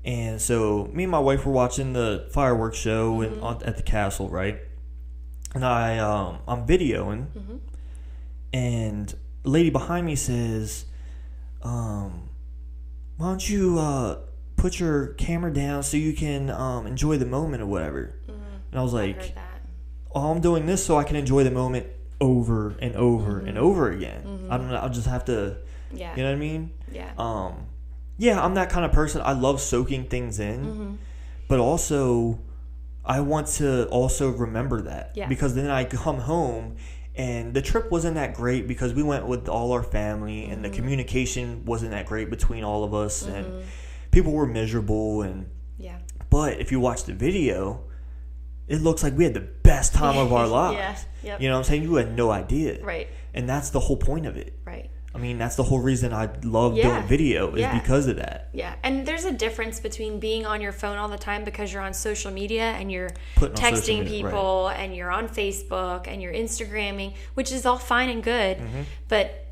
And so me and my wife were watching the fireworks show at the castle, right? And I'm videoing, and the lady behind me says, why don't you put your camera down so you can enjoy the moment or whatever. And I was like, oh, I'm doing this so I can enjoy the moment over and over and over again. I don't know, I'll just have to, you know what I mean? I'm that kind of person. I love soaking things in, but also I want to also remember that, because then I come home and the trip wasn't that great because we went with all our family, and the communication wasn't that great between all of us, and people were miserable, and but if you watch the video, it looks like we had the best time of our lives. You know what I'm saying? You had no idea, and that's the whole point of it. I mean, that's the whole reason I love doing video, is because of that. And there's a difference between being on your phone all the time because you're on social media and you're texting people and you're on Facebook and you're Instagramming, which is all fine and good. But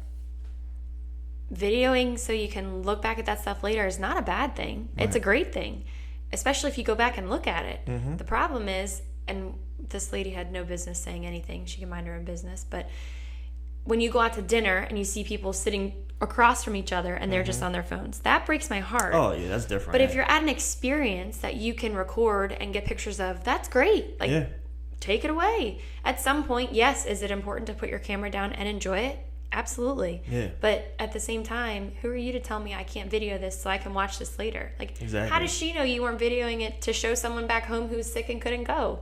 videoing so you can look back at that stuff later is not a bad thing. It's a great thing, especially if you go back and look at it. The problem is, and this lady had no business saying anything, she can mind her own business, but when you go out to dinner and you see people sitting across from each other and they're just on their phones, that breaks my heart. Oh yeah, that's different. But if you're at an experience that you can record and get pictures of, that's great. Like, take it away. At some point, yes, is it important to put your camera down and enjoy it? Absolutely. But at the same time, who are you to tell me I can't video this so I can watch this later? Like, how does she know you weren't videoing it to show someone back home who's sick and couldn't go?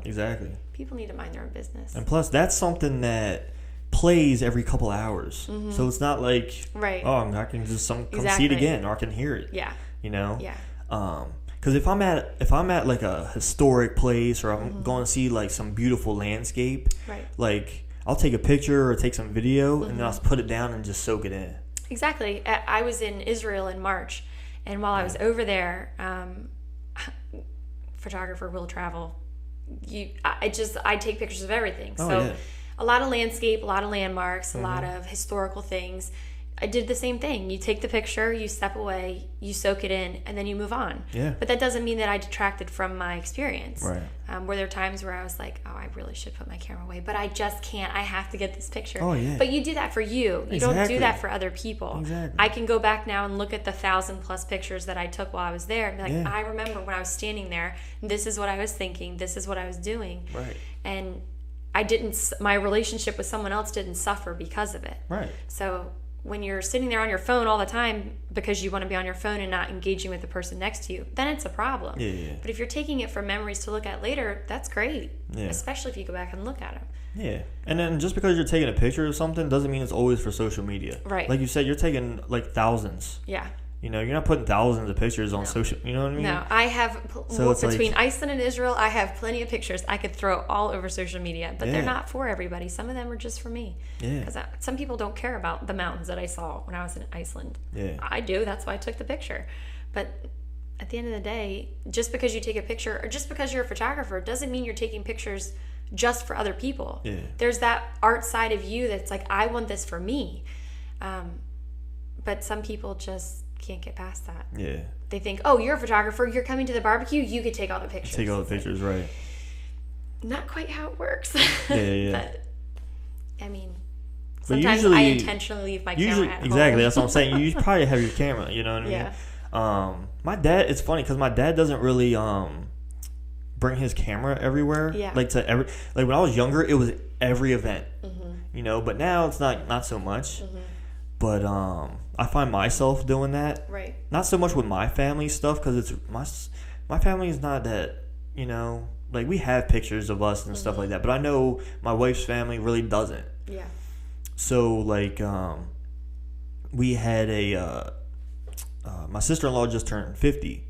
People need to mind their own business. And plus, that's something that plays every couple hours, so it's not like oh, I can just come see it again, or I can hear it. You know. Because if I'm at like a historic place, or I'm going to see like some beautiful landscape, like I'll take a picture or take some video, and then I'll put it down and just soak it in. Exactly. I was in Israel in March, and while I was over there, photographer will travel. I take pictures of everything. A lot of landscape, a lot of landmarks, a lot of historical things. I did the same thing. You take the picture, you step away, you soak it in, and then you move on. But that doesn't mean that I detracted from my experience. Were there times where I was like, oh, I really should put my camera away, but I just can't. I have to get this picture. But you do that for you. You don't do that for other people. I can go back now and look at the 1,000+ pictures that I took while I was there and be like, I remember when I was standing there, this is what I was thinking, this is what I was doing. And my relationship with someone else didn't suffer because of it. So When you're sitting there on your phone all the time because you want to be on your phone and not engaging with the person next to you, then it's a problem. Yeah. But if you're taking it for memories to look at later, that's great. Yeah. Especially if you go back and look at them. Yeah. And then just because you're taking a picture of something doesn't mean it's always for social media. Right. Like you said, you're taking like thousands. Yeah. You know, you're not putting thousands of pictures on social, you know what I mean? No, I have, between Iceland and Israel, I have plenty of pictures I could throw all over social media, but they're not for everybody. Some of them are just for me. Yeah. Because some people don't care about the mountains that I saw when I was in Iceland. Yeah. I do. That's why I took the picture. But at the end of the day, just because you take a picture or just because you're a photographer doesn't mean you're taking pictures just for other people. Yeah. There's that art side of you that's like, I want this for me. But some people just can't get past that. Yeah. They think, oh, you're a photographer, you're coming to the barbecue, you could take all the pictures. Take all the pictures, right. Not quite how it works. Yeah. But, I mean, sometimes I intentionally leave my camera at home. Exactly, that's what I'm saying. You probably have your camera, you know what I mean? Yeah. My dad, it's funny because my dad doesn't really bring his camera everywhere. Yeah. Like when I was younger, it was every event. Mm-hmm. You know, but now it's not so much. Mm-hmm. But I find myself doing that. Right. Not so much with my family stuff because it's my family is not that, you know, like we have pictures of us and mm-hmm. stuff like that. But I know my wife's family really doesn't. Yeah. So like we had my sister-in-law just turned 50,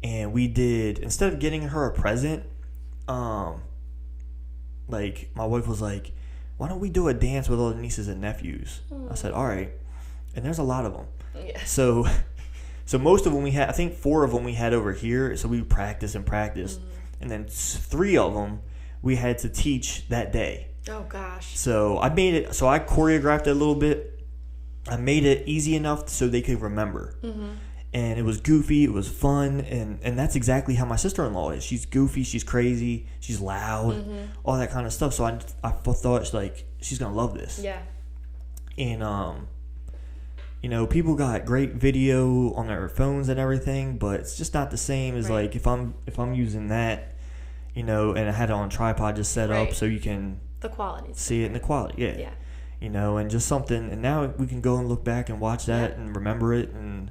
and we did, instead of getting her a present, like my wife was like, why don't we do a dance with all the nieces and nephews? I said, all right. And there's a lot of them. Yeah. So most of them we had, I think 4 of them we had over here. So we practiced. Mm-hmm. And then 3 of them we had to teach that day. Oh, gosh. So I choreographed it a little bit. I made it easy enough so they could remember. Mm-hmm. And it was goofy. It was fun. And that's exactly how my sister-in-law is. She's goofy. She's crazy. She's loud. Mm-hmm. All that kind of stuff. So I thought, like, she's going to love this. Yeah. And, you know, people got great video on their phones and everything, but it's just not the same as, like, if I'm using that, you know, and I had it on a tripod just set up so you can the quality see it in the quality. Yeah. Yeah. You know, and just something. And now we can go and look back and watch that and remember it and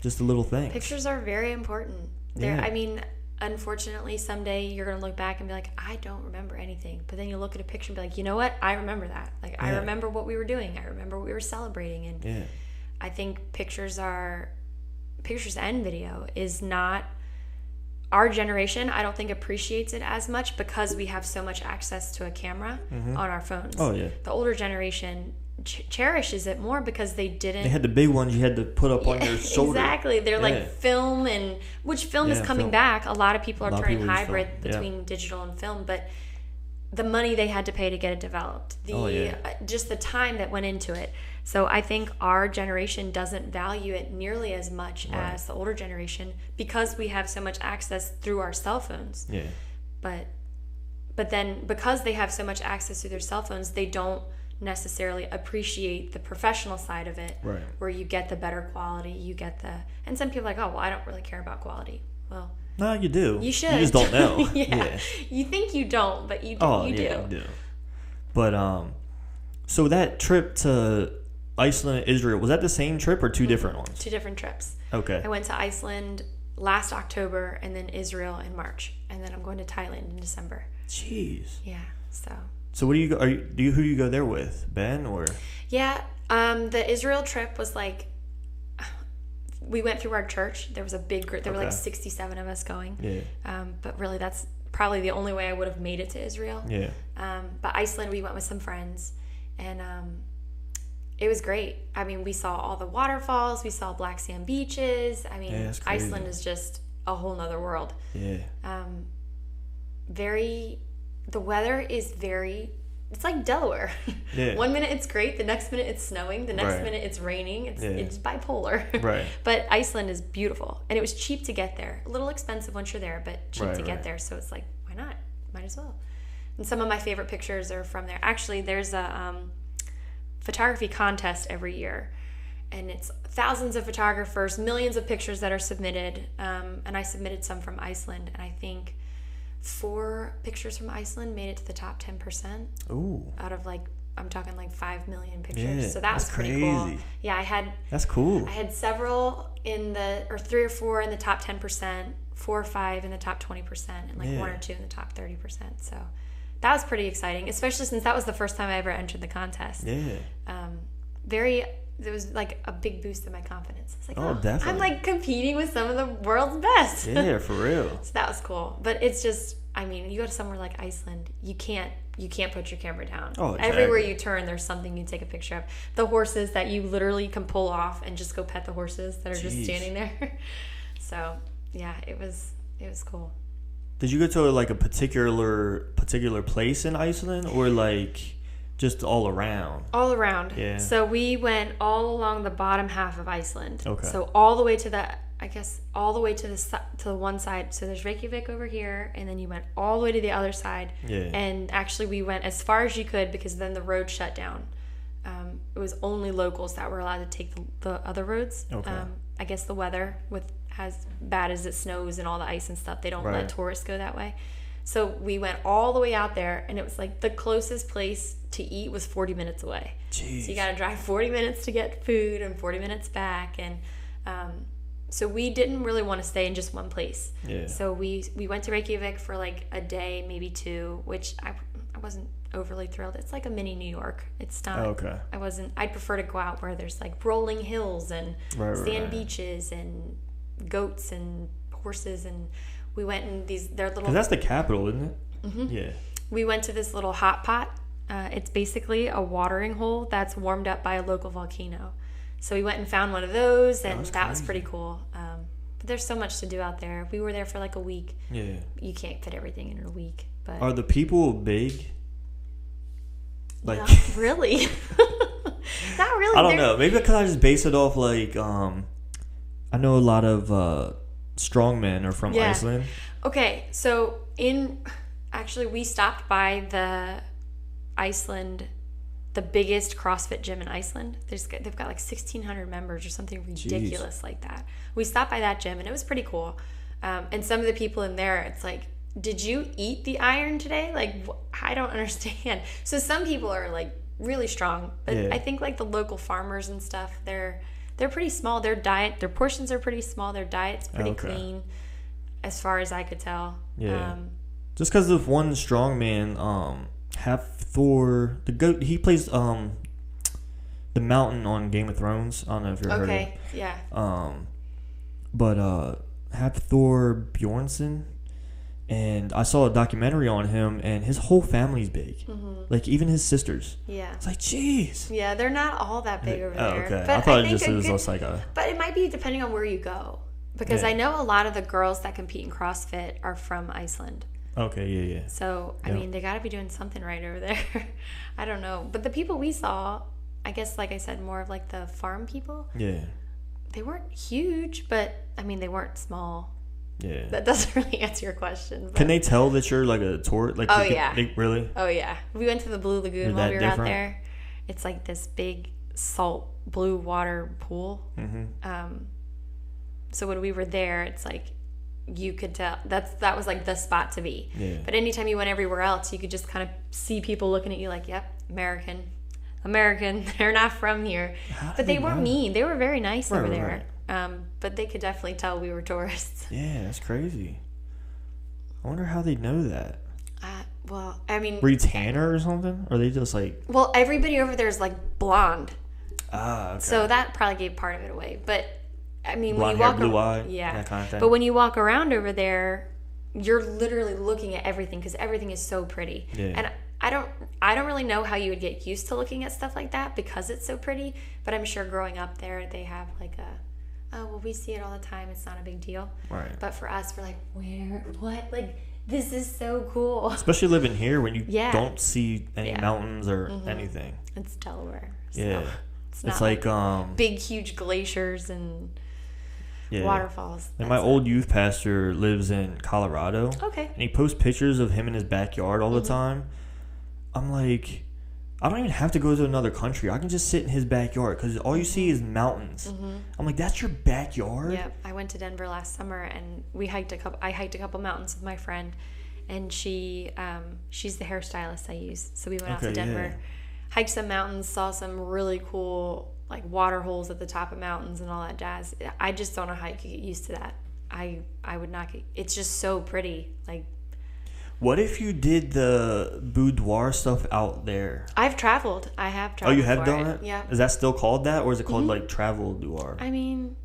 just the little things. Pictures are very important. I mean, unfortunately, someday you're going to look back and be like, I don't remember anything. But then you look at a picture and be like, you know what? I remember that. Like, I remember what we were doing. I remember what we were celebrating. And I think pictures and video is not, our generation, I don't think appreciates it as much because we have so much access to a camera on our phones. Oh, yeah. The older generation cherishes it more because they had the big ones you had to put up on your shoulder. Exactly. They're like film, and which film is coming back. A lot of people are turning hybrid between digital and film, but the money they had to pay to get it developed, just the time that went into it. So I think our generation doesn't value it nearly as much as the older generation because we have so much access through our cell phones. Yeah. But then because they have so much access through their cell phones, they don't necessarily appreciate the professional side of it, where you get the better quality, and some people are like, oh, well, I don't really care about quality. Well, no, you do. You should. You just don't know. You think you don't, but you do. Oh, you do. But so that trip to Iceland and Israel, was that the same trip or 2 different ones? 2 different trips. Okay. I went to Iceland last October and then Israel in March, and then I'm going to Thailand in December. Jeez. Yeah. So what do you go? Who do you go there with? Ben or? Yeah, the Israel trip was like, we went through our church. There was a big group. There were like 67 of us going. Yeah. But really, that's probably the only way I would have made it to Israel. Yeah. But Iceland, we went with some friends, and it was great. I mean, we saw all the waterfalls. We saw black sand beaches. I mean, Iceland is just a whole nother world. Yeah. The weather is it's like Delaware. Yeah. 1 minute it's great, the next minute it's snowing, the next minute it's raining. It's bipolar. Right. But Iceland is beautiful, and it was cheap to get there. A little expensive once you're there, but cheap to get there. So it's like, why not? Might as well. And some of my favorite pictures are from there. Actually, there's a photography contest every year, and it's thousands of photographers, millions of pictures that are submitted. And I submitted some from Iceland, and I think 4 pictures from Iceland made it to the top 10%. Ooh. Out of like I'm talking like 5 million pictures. Yeah, So that was pretty cool. Yeah, That's cool. I had several or 3 or 4 in the top 10%, 4 or 5 in the top 20%, and like 1 or 2 in the top 30%. So that was pretty exciting, especially since that was the first time I ever entered the contest. Yeah. It was like a big boost in my confidence. It's like, definitely. I'm like competing with some of the world's best. Yeah, for real. So that was cool. But it's just, I mean, you go to somewhere like Iceland, you can't put your camera down. Oh, exactly. Everywhere you turn, there's something you take a picture of. The horses that you literally can pull off and just go pet the horses that are just standing there. So yeah, it was cool. Did you go to like a particular place in Iceland, or like just all around? All around. Yeah. So we went all along the bottom half of Iceland. Okay. So all the way to the one side. So there's Reykjavik over here, and then you went all the way to the other side. Yeah. And actually, we went as far as you could because then the road shut down. It was only locals that were allowed to take the other roads. Okay. I guess the weather, with as bad as it snows and all the ice and stuff, they don't let tourists go that way. So we went all the way out there, and it was like the closest place to eat was 40 minutes away. Jeez. So you got to drive 40 minutes to get food and 40 minutes back. And so we didn't really want to stay in just one place. Yeah. So we went to Reykjavik for like a day, maybe 2, which I wasn't overly thrilled. It's like a mini New York. It's not. Okay. I'd prefer to go out where there's like rolling hills and sand beaches and goats and horses, and we went in their little. Because that's the capital, isn't it? Mm-hmm. Yeah. We went to this little hot pot. It's basically a watering hole that's warmed up by a local volcano. So we went and found one of those, and that was pretty cool. But there's so much to do out there. We were there for like a week. Yeah. You can't fit everything in a week. But are the people big? Like, not really. Not really. I don't know. Maybe because I just base it off like I know a lot of strongmen are from Iceland. Okay, so actually we stopped by the biggest CrossFit gym in Iceland. They've got like 1,600 members or something ridiculous like that. We stopped by that gym, and it was pretty cool. And some of the people in there, it's like, did you eat the iron today? Like, I don't understand. So some people are like really strong, but I think like the local farmers and stuff, they're pretty small. Their portions are pretty small. Their diet's pretty clean, as far as I could tell. Yeah. Just because of one strong man, Hafthor, the goat, he plays the Mountain on Game of Thrones. I don't know if you've heard of it. Okay, yeah. But Hafthor Bjornsson, and I saw a documentary on him, and his whole family's big. Mm-hmm. Like even his sisters. Yeah. It's like, jeez. Yeah, they're not all that big over there. Okay. But I thought it was like a. But it might be depending on where you go, because I know a lot of the girls that compete in CrossFit are from Iceland. Okay, yeah. So, I mean, they got to be doing something right over there. I don't know. But the people we saw, I guess, like I said, more of like the farm people. Yeah. They weren't huge, but, I mean, they weren't small. Yeah. That doesn't really answer your question. But. Can they tell that you're like a tourist? Like, really? Oh, yeah. We went to the Blue Lagoon while we were out there. It's like this big salt blue water pool. Mm-hmm. So when we were there, it's like, you could tell that was like the spot to be. Yeah. But anytime you went everywhere else, you could just kind of see people looking at you like, yep, American. They're not from here. But they weren't mean. They were very nice over there. Right. But they could definitely tell we were tourists. Yeah, that's crazy. I wonder how they know that. Well, I mean, were you tanner or something? Or are they just like? Well, everybody over there is like blonde. Ah, okay. So that probably gave part of it away. But I mean, blonde when you hair, blue eye, that kind of thing. But when you walk around over there, you're literally looking at everything because everything is so pretty. Yeah. And I don't really know how you would get used to looking at stuff like that because it's so pretty. But I'm sure growing up there, they have like we see it all the time. It's not a big deal. Right. But for us, we're like, what? Like, this is so cool. Especially living here when you don't see any mountains or anything. It's Delaware. So yeah. It's not like big, huge glaciers and waterfalls. And my old youth pastor lives in Colorado. Okay. And he posts pictures of him in his backyard all the time. I'm like, I don't even have to go to another country. I can just sit in his backyard because all you see is mountains. Mm-hmm. I'm like, that's your backyard? Yeah. I went to Denver last summer and I hiked a couple mountains with my friend, and she's the hairstylist I use. So we went out to Denver. Yeah. hiked some mountains, saw some really cool like water holes at the top of mountains and all that jazz. I just don't know how you could get used to that. I would not get. It's just so pretty. Like, what if you did the boudoir stuff out there? I've traveled. I have traveled. Oh, you have done it? Yeah. Is that still called that, or is it called like travel boudoir? I mean,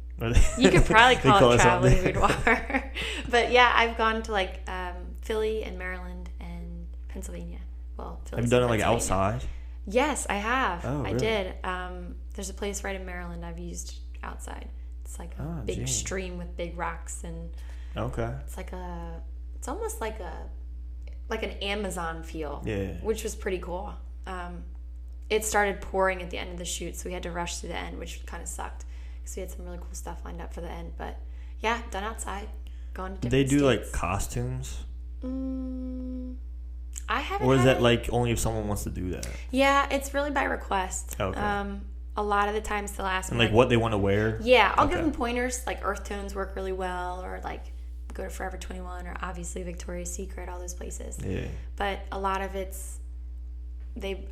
you could probably call it traveling boudoir. But yeah, I've gone to like Philly and Maryland and Pennsylvania. Well, have you done it like outside? Yes, I have. Oh, really? I did. There's a place right in Maryland I've used outside. It's like a big stream with big rocks, and it's almost like an Amazon feel, which was pretty cool. It started pouring at the end of the shoot, so we had to rush to the end, which kind of sucked because we had some really cool stuff lined up for the end. But yeah, done outside, gone to different They do states. like costumes. I haven't. Or is that like only if someone wants to do that? Yeah, it's really by request. Okay. A lot of the times they'll ask me like what they want to wear. Yeah, I'll give them pointers. Like earth tones work really well, or like go to Forever 21 or obviously Victoria's Secret, all those places. Yeah. But a lot of it's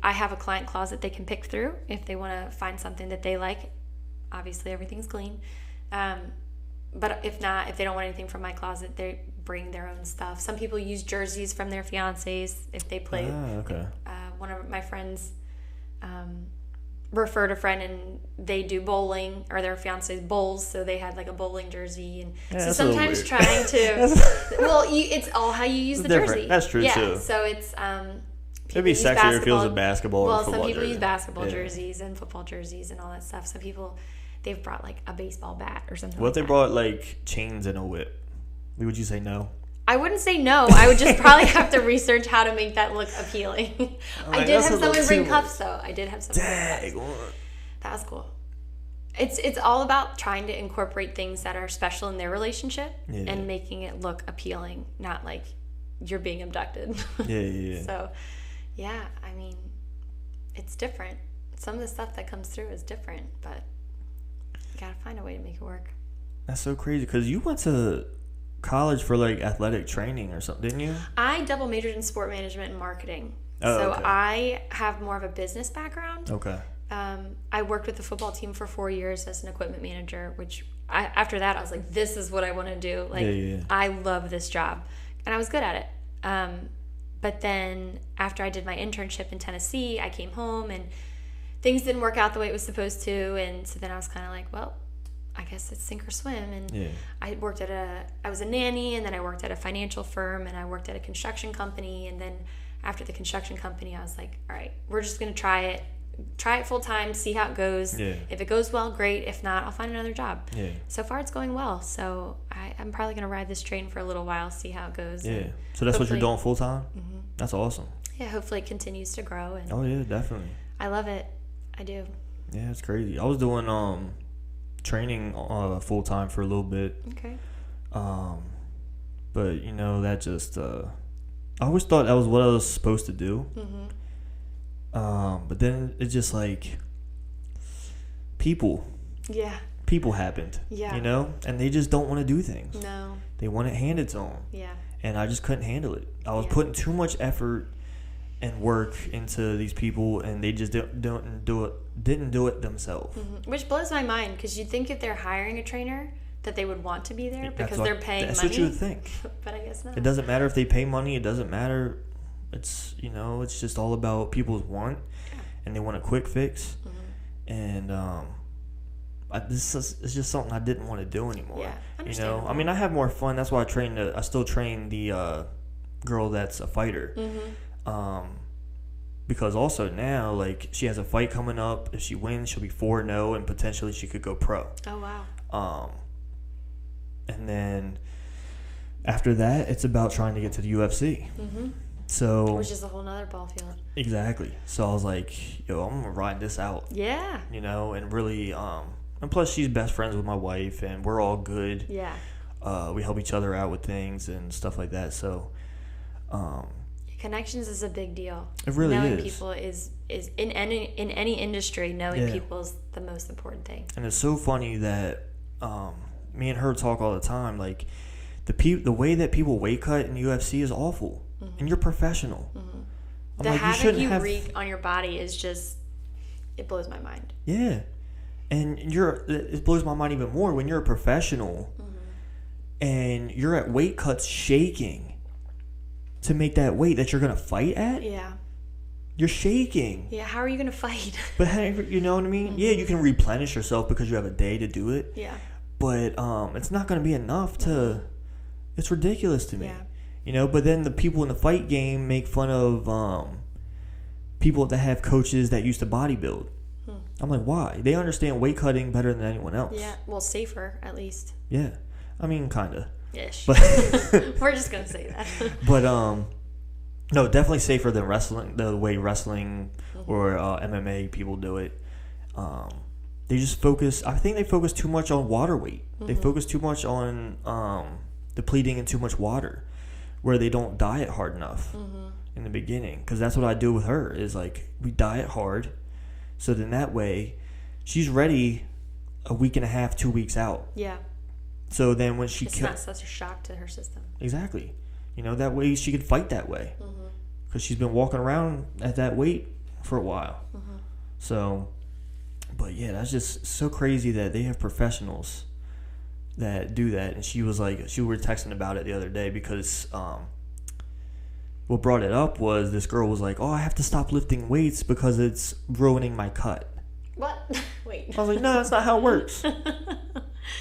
I have a client closet they can pick through if they want to find something that they like. Obviously everything's clean. But if not, if they don't want anything from my closet, they bring their own stuff. Some people use jerseys from their fiancés if they play. Okay. One of my friends referred a friend, and they do bowling, or their fiance's bowls, so they had like a bowling jersey, and so sometimes trying to it's all how you use the jersey. That's true too. So it's it'd be sexier if it was a basketball. Well, or football some people jersey. use basketball jerseys and football jerseys and all that stuff. Some people they've brought like a baseball bat or something. What like if they that. brought like chains and a whip? Would you say no? I wouldn't say no. I would just probably have to research how to make that look appealing. I did have someone bring cups, though. I did have someone bring cups. That was cool. It's all about trying to incorporate things that are special in their relationship and making it look appealing, not like you're being abducted. Yeah. So, yeah, I mean, it's different. Some of the stuff that comes through is different, but you gotta find a way to make it work. That's so crazy, because you went to college for like athletic training or something, didn't you? I double majored in sport management and marketing. Okay. I have more of a business background. Okay. I worked with the football team for 4 years as an equipment manager, which after that I was like, this is what I want to do. Like, I love this job, and I was good at it. But then after I did my internship in Tennessee, I came home and things didn't work out the way it was supposed to, and so then I was kind of like, well, I guess it's sink or swim. And I was a nanny, and then I worked at a financial firm, and I worked at a construction company, and then after the construction company I was like, all right, we're just gonna try it full time, see how it goes. If it goes well, great. If not, I'll find another job. So far it's going well, so I'm probably gonna ride this train for a little while, see how it goes. So that's what you're doing full time? Mm-hmm. That's awesome. Hopefully it continues to grow, and definitely, I love it. I do. It's crazy. I was doing training full time for a little bit. Okay. But that just I always thought that was what I was supposed to do. But then it's just like people happened. And they just don't want to do things. No. They want it handed to them. And I just couldn't handle it. I was putting too much effort and work into these people, and they just didn't do it themselves. Which blows my mind, because you'd think if they're hiring a trainer that they would want to be there because they're paying money. That's what you would think. But I guess not. It doesn't matter if they pay money. It doesn't matter. It's it's just all about people's want, and they want a quick fix. And it's just something I didn't want to do anymore. I mean, I have more fun. That's why I still train the girl that's a fighter. Because also now, like, she has a fight coming up. If she wins, she'll be 4-0, and potentially she could go pro. Oh, wow. And then after that, it's about trying to get to the UFC. So, which is a whole nother ball field. Exactly. So I was like, yo, I'm gonna ride this out. Yeah. And really, and plus she's best friends with my wife, and we're all good. Yeah. We help each other out with things and stuff like that. So, connections is a big deal. It really is. Knowing people is in any industry. Knowing people is the most important thing. And it's so funny that me and her talk all the time. Like the way that people weight cut in UFC is awful, and you're professional. The havoc you wreak on your body is just, it blows my mind. Yeah. And it blows my mind even more when you're a professional and you're at weight cuts shaking to make that weight that you're going to fight at. Yeah. You're shaking. Yeah, how are you going to fight? But you know what I mean? Yeah, you can replenish yourself because you have a day to do it. Yeah. But it's not going to be enough to... It's ridiculous to me. Yeah. You know, but then the people in the fight game make fun of people that have coaches that used to bodybuild. I'm like, why? They understand weight cutting better than anyone else. Yeah, well, safer, at least. Yeah. I mean, kind of. Ish. But we're just going to say that. But, no, definitely safer than wrestling, the way wrestling or MMA people do it. They just focus, I think they focus too much on water weight. They focus too much on depleting in too much water, where they don't diet hard enough in the beginning. Because that's what I do with her, is like, we diet hard. So then that way, she's ready a week and a half, 2 weeks out. Yeah. So then when it's not such a shock to her system. Exactly. You know, that way she could fight that way. Because she's been walking around at that weight for a while. So, but yeah, that's just so crazy that they have professionals that do that. And we were texting about it the other day because what brought it up was this girl was like, oh, I have to stop lifting weights because it's ruining my cut. What? Wait. I was like, no, that's not how it works.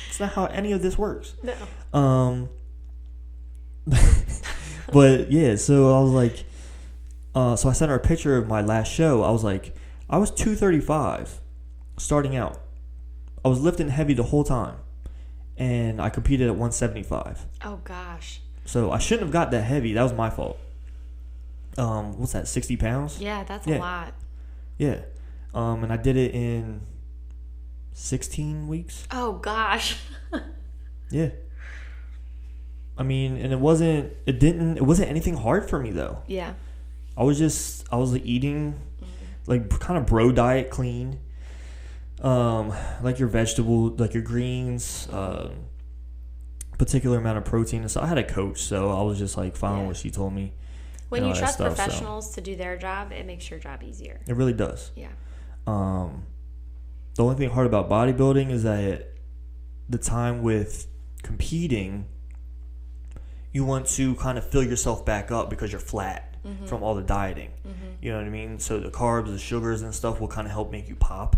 It's not how any of this works. No. But yeah, so I was like, so I sent her a picture of my last show. I was like, I was 235 starting out. I was lifting heavy the whole time, and I competed at 175. Oh gosh. So I shouldn't have got that heavy. That was my fault. What's that? 60 pounds? Yeah, that's a lot. Yeah. And I did it in 16 weeks. Oh gosh. Yeah. I mean, and it wasn't anything hard for me though. Yeah. I was like eating like kind of bro diet, clean. Like your vegetable, like your greens, particular amount of protein. And so I had a coach, so I was just like following what she told me. When you trust professionals to do their job, it makes your job easier. It really does. Yeah. The only thing hard about bodybuilding is that the time with competing, you want to kind of fill yourself back up because you're flat from all the dieting. You know what I mean? So the carbs, the sugars and stuff will kind of help make you pop.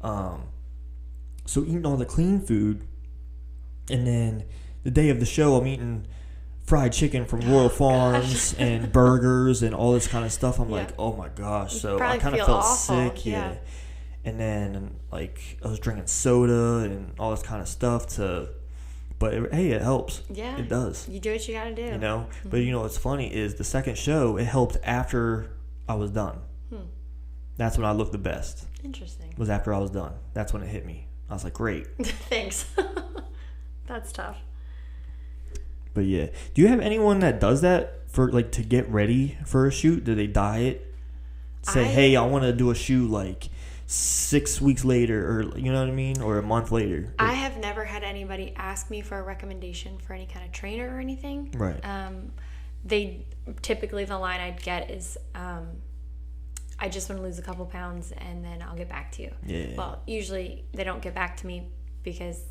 So eating all the clean food, and then the day of the show, I'm eating fried chicken from Royal Farms and burgers and all this kind of stuff. I'm like, oh my gosh. So I kind of felt sick. Yeah. And then like I was drinking soda and all this kind of stuff but it helps. Yeah. It does. You do what you got to do. You know? But you know what's funny is the second show, it helped after I was done. That's when I looked the best. Interesting. Was after I was done. That's when it hit me. I was like, great. Thanks. That's tough. But yeah, do you have anyone that does that for like to get ready for a shoot? Do they diet? Say, hey, I want to do a shoot like 6 weeks later, or you know what I mean, or a month later. I have never had anybody ask me for a recommendation for any kind of trainer or anything. Right. They typically the line I'd get is, I just want to lose a couple pounds and then I'll get back to you. Yeah. Well, usually they don't get back to me because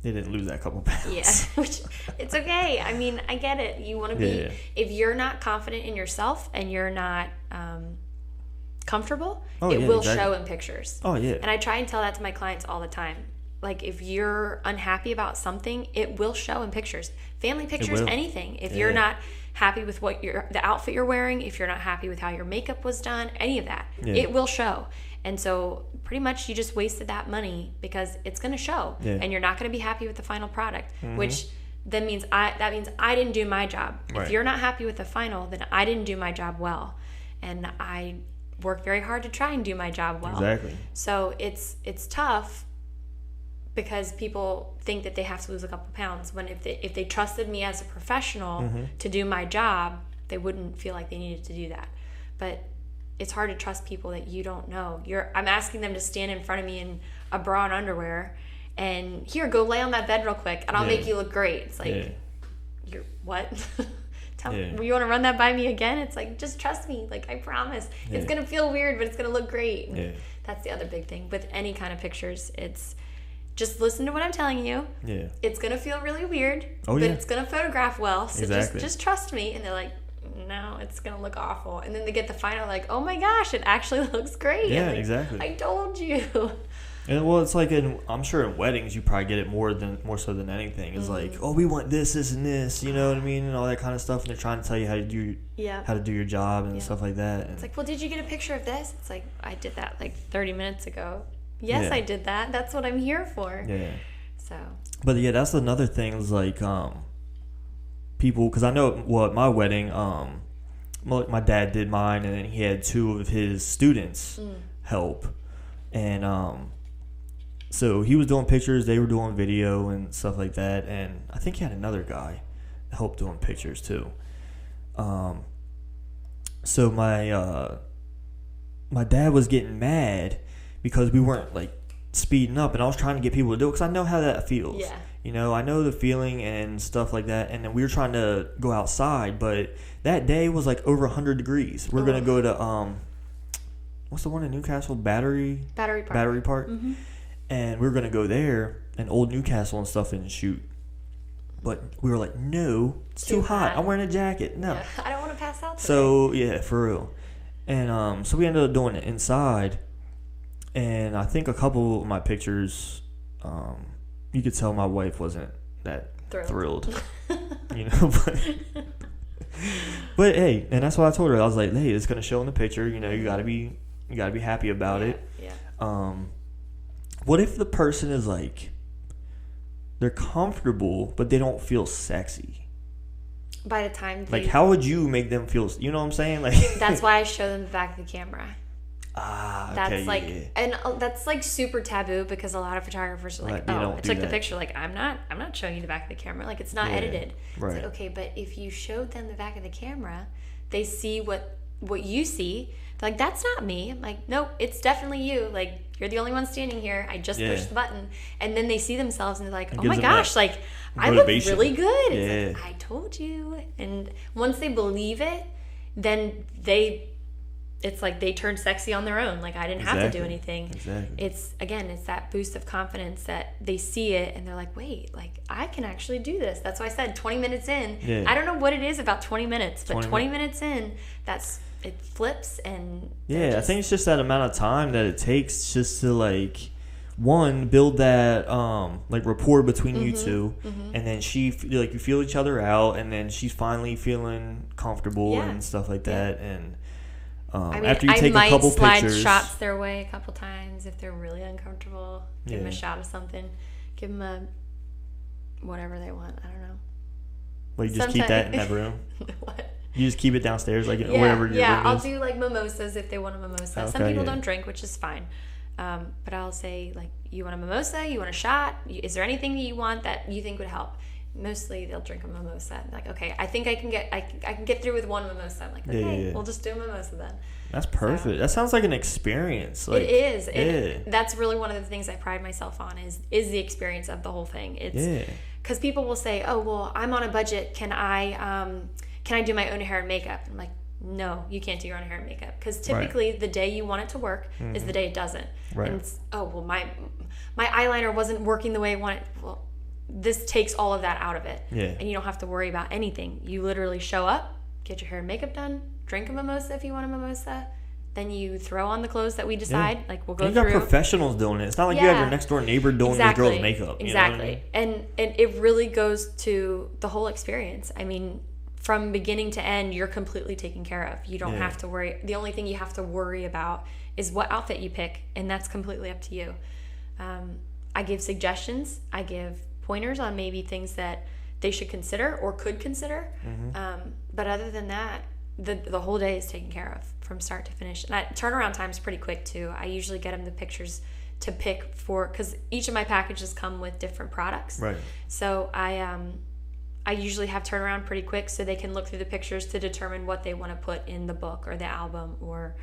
they didn't lose that couple pounds. Yeah, which it's okay. I mean, I get it. You want to be, if you're not confident in yourself and you're not comfortable, it will show in pictures. Oh, yeah. And I try and tell that to my clients all the time. Like, if you're unhappy about something, it will show in pictures. Family pictures, anything. If you're not happy with the outfit you're wearing, if you're not happy with how your makeup was done, any of that, it will show. And so pretty much you just wasted that money because it's going to show. And you're not going to be happy with the final product, which then means that means I didn't do my job. Right. If you're not happy with the final, then I didn't do my job well. And I worked very hard to try and do my job well. Exactly. So it's tough because people think that they have to lose a couple pounds when if they trusted me as a professional to do my job, they wouldn't feel like they needed to do that. But it's hard to trust people that you don't know. I'm asking them to stand in front of me in a bra and underwear and here, go lay on that bed real quick and I'll make you look great. It's like, you're what? You want to run that by me again? It's like, just trust me. Like, I promise. Yeah. It's going to feel weird, but it's going to look great. Yeah. That's the other big thing. With any kind of pictures, it's just listen to what I'm telling you. Yeah. It's going to feel really weird, but it's going to photograph well. So just trust me. And they're like, no, it's going to look awful. And then they get the final, like, oh my gosh, it actually looks great. Yeah, like, exactly. I told you. And well, it's like I'm sure in weddings you probably get it more so than anything. It's like, oh, we want this, and this, you know what I mean, and all that kind of stuff. And they're trying to tell you how to do your job and stuff like that. And it's like, well, did you get a picture of this? It's like, I did that like 30 minutes ago. Yes, I did that. That's what I'm here for. Yeah. So. But yeah, that's another thing. Is like people, because I know at my wedding, my dad did mine, and then he had 2 of his students help, and so he was doing pictures, they were doing video and stuff like that, and I think he had another guy help doing pictures too. So my dad was getting mad because we weren't like speeding up, and I was trying to get people to do it because I know how that feels. Yeah. You know, I know the feeling and stuff like that, and then we were trying to go outside, but that day was like over 100 degrees. We're gonna go to what's the one in Newcastle? Battery Park. Mm-hmm. And we were going to go there and Old Newcastle and stuff and shoot. But we were like, no, it's too hot. I'm wearing a jacket. No. Yeah, I don't want to pass out today. So, yeah, for real. And so we ended up doing it inside. And I think a couple of my pictures, you could tell my wife wasn't that thrilled. You know, but hey, and that's what I told her. I was like, hey, it's going to show in the picture. You know, you got to be happy about it. Yeah. What if the person is like, they're comfortable, but they don't feel sexy? By the time like, how would you make them feel? You know what I'm saying? Like, that's why I show them the back of the camera. Okay, that's like, and that's like super taboo because a lot of photographers are like, I took the picture. Like, I'm not showing you the back of the camera. Like, it's not edited. Right. It's like, okay, but if you showed them the back of the camera, they see what you see. They're like, that's not me. I'm like, nope, it's definitely you. Like, you're the only one standing here. I just pushed the button. And then they see themselves and they're like, oh my gosh, like, I look really good. It's like, I told you. And once they believe it, then it's like they turn sexy on their own. Like, I didn't have to do anything. Exactly. It's that boost of confidence that they see it and they're like, wait, like, I can actually do this. That's why I said 20 minutes in. Yeah. I don't know what it is about 20 minutes, but 20 minutes in, it flips and I think it's just that amount of time that it takes just to like build that like rapport between you two, and then you feel each other out, and then she's finally feeling comfortable and stuff like that. And after you take a couple pictures, I might slide shots their way a couple times if they're really uncomfortable. Give them a shot of something. Give them a whatever they want. I don't know. Well, you just keep that in that room. What? You just keep it downstairs, like wherever your room is? I'll do like mimosas if they want a mimosa. Okay, some people don't drink, which is fine. But I'll say, like, you want a mimosa? You want a shot? Is there anything that you want that you think would help? Mostly they'll drink a mimosa. Like, okay, I think I can get through with one mimosa. I'm like, okay, we'll just do a mimosa then. That's perfect. That sounds like an experience. Like, it is. And that's really one of the things I pride myself on is the experience of the whole thing. It's because people will say, oh, well, I'm on a budget. Can I do my own hair and makeup? I'm like, no, you can't do your own hair and makeup because typically the day you want it to work is the day it doesn't. Right. And it's, my eyeliner wasn't working the way I wanted. Well, this takes all of that out of it. Yeah. And you don't have to worry about anything. You literally show up, get your hair and makeup done, drink a mimosa if you want a mimosa. Then you throw on the clothes that we decide. Yeah. Like, we'll go through. You got professionals doing it. It's not like you have your next door neighbor doing the girl's makeup. Exactly. You know what I mean? And it really goes to the whole experience. I mean, from beginning to end, you're completely taken care of. You don't have to worry. The only thing you have to worry about is what outfit you pick, and that's completely up to you. I give suggestions. I give pointers on maybe things that they should consider or could consider. But other than that, the whole day is taken care of from start to finish. And turnaround time is pretty quick too. I usually get them the pictures to pick because each of my packages come with different products. Right. So I usually have turnaround pretty quick so they can look through the pictures to determine what they want to put in the book or the album or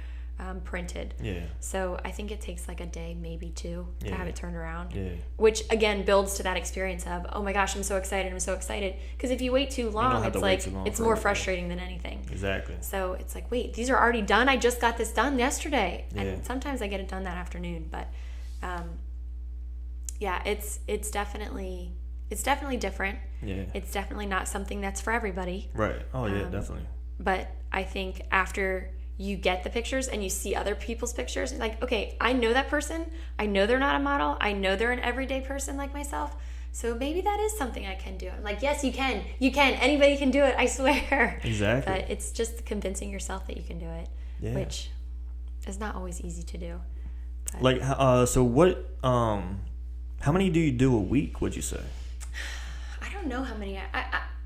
printed. Yeah. So I think it takes like a day, maybe two, to have it turned around. Yeah. Which again builds to that experience of, oh my gosh, I'm so excited. Because if you wait too long, it's like it's more frustrating than anything. Exactly. So it's like, wait, these are already done. I just got this done yesterday, and sometimes I get it done that afternoon. But it's definitely different. Yeah. It's definitely not something that's for everybody. Right. Oh yeah, definitely. But I think after you get the pictures and you see other people's pictures, like, okay, I know that person. I know they're not a model. I know they're an everyday person like myself. So maybe that is something I can do. I'm like, yes, you can. You can. Anybody can do it, I swear. Exactly. But it's just convincing yourself that you can do it, which is not always easy to do. But. Like, so what, how many do you do a week, would you say? I don't know how many.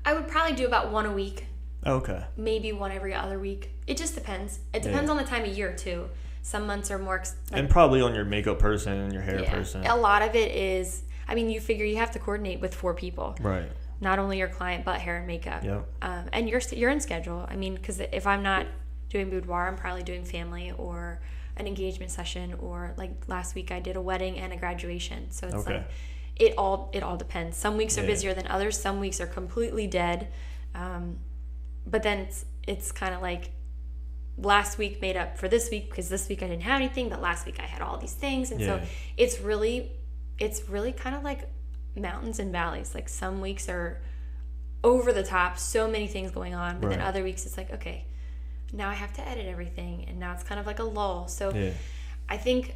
I would probably do about one a week. Okay. Maybe one every other week. It just depends. It depends on the time of year, too. Some months are more... and probably on your makeup person and your hair person. A lot of it is... I mean, you figure you have to coordinate with 4 people. Right. Not only your client, but hair and makeup. Yep. And you're in schedule. I mean, because if I'm not doing boudoir, I'm probably doing family or an engagement session, or like last week I did a wedding and a graduation. So it's like... It all depends. Some weeks are busier than others. Some weeks are completely dead. But then it's kind of like last week made up for this week, because this week I didn't have anything, but last week I had all these things. And so it's really kind of like mountains and valleys. Like some weeks are over the top, so many things going on, but then other weeks it's like, okay, now I have to edit everything, and now it's kind of like a lull. So I think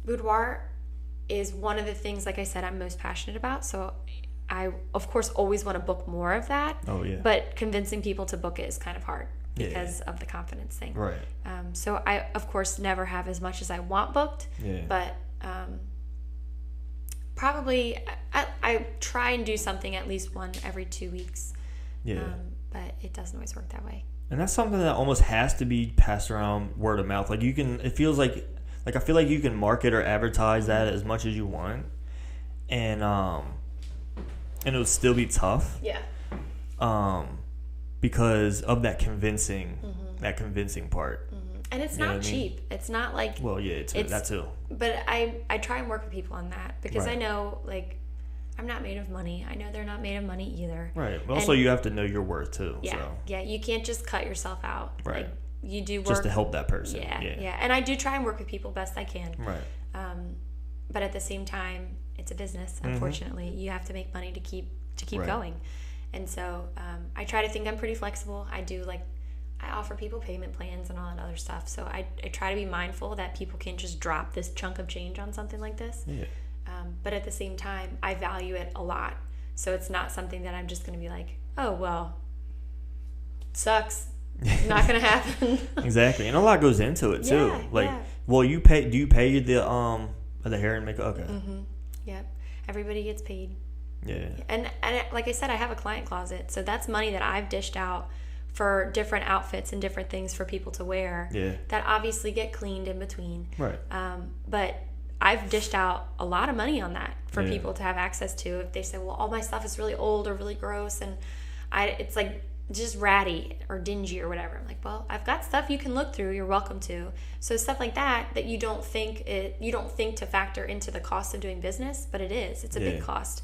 boudoir is one of the things, like I said, I'm most passionate about. So I, of course, always want to book more of that. Oh, yeah. But convincing people to book it is kind of hard because of the confidence thing. Right. So I, of course, never have as much as I want booked. Yeah. But probably I try and do something at least one every 2 weeks. Yeah. But it doesn't always work that way. And that's something that almost has to be passed around word of mouth. Like you can, it feels like I feel like you can market or advertise that as much as you want, and it'll still be tough. Yeah. Because of that convincing part. Mm-hmm. And it's not cheap. It's not like. Well, yeah, it's that too. But I try and work with people on that, because I know, like, I'm not made of money. I know they're not made of money either. Right. But also, you have to know your worth too. Yeah. So. Yeah. You can't just cut yourself out. Right. Like, you do work just to help that person. Yeah. And I do try and work with people best I can. Right. But at the same time, it's a business. Unfortunately, you have to make money to keep going. And so I try to think I'm pretty flexible. I offer people payment plans and all that other stuff. So I try to be mindful that people can't just drop this chunk of change on something like this. Yeah. But at the same time, I value it a lot. So it's not something that I'm just going to be like, oh, well, sucks. Not going to happen. Exactly. And a lot goes into it too. Well, do you pay the hair and makeup? Okay. Mm-hmm. Yep. Everybody gets paid. Yeah. And like I said, I have a client closet. So that's money that I've dished out for different outfits and different things for people to wear. Yeah. That obviously get cleaned in between. Right. But I've dished out a lot of money on that for people to have access to. If they say, well, all my stuff is really old or really gross, and it's like just ratty or dingy or whatever. I'm like, well, I've got stuff you can look through. You're welcome to. So stuff like that you don't think to factor into the cost of doing business, but it is. It's a big cost.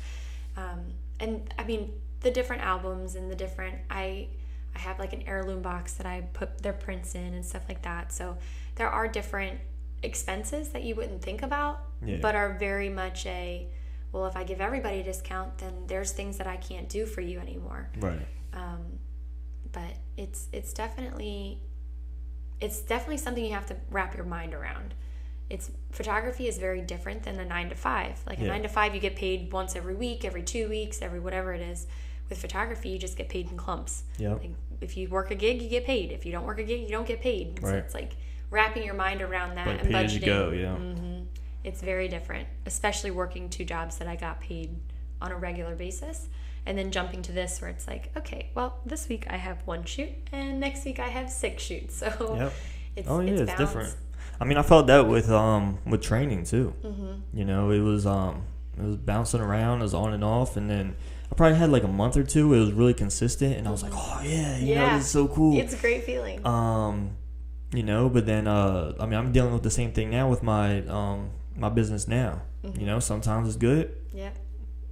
And I mean, the different albums and the different, I have like an heirloom box that I put their prints in and stuff like that. So there are different expenses that you wouldn't think about, but are very much well, if I give everybody a discount, then there's things that I can't do for you anymore. Right. But it's definitely something you have to wrap your mind around. Photography is very different than a 9-to-5. Like a 9-to-5, you get paid once every week, every 2 weeks, every whatever it is. With photography, you just get paid in clumps. Yep. Like if you work a gig, you get paid. If you don't work a gig, you don't get paid. Right. So it's like wrapping your mind around that like and pay budgeting. As you go, yeah. Mm-hmm. It's very different, especially working 2 jobs that I got paid on a regular basis. And then jumping to this where it's like, okay, well, this week I have 1 shoot and next week I have 6 shoots. So it's different. I mean, I felt that with training too. Mm-hmm. You know, it was bouncing around, it was on and off, and then I probably had like a month or 2. It was really consistent, and I was like, oh yeah, you know, this is so cool. It's a great feeling. you know. But then, I mean, I'm dealing with the same thing now with my my business now. You know, sometimes it's good. Yeah.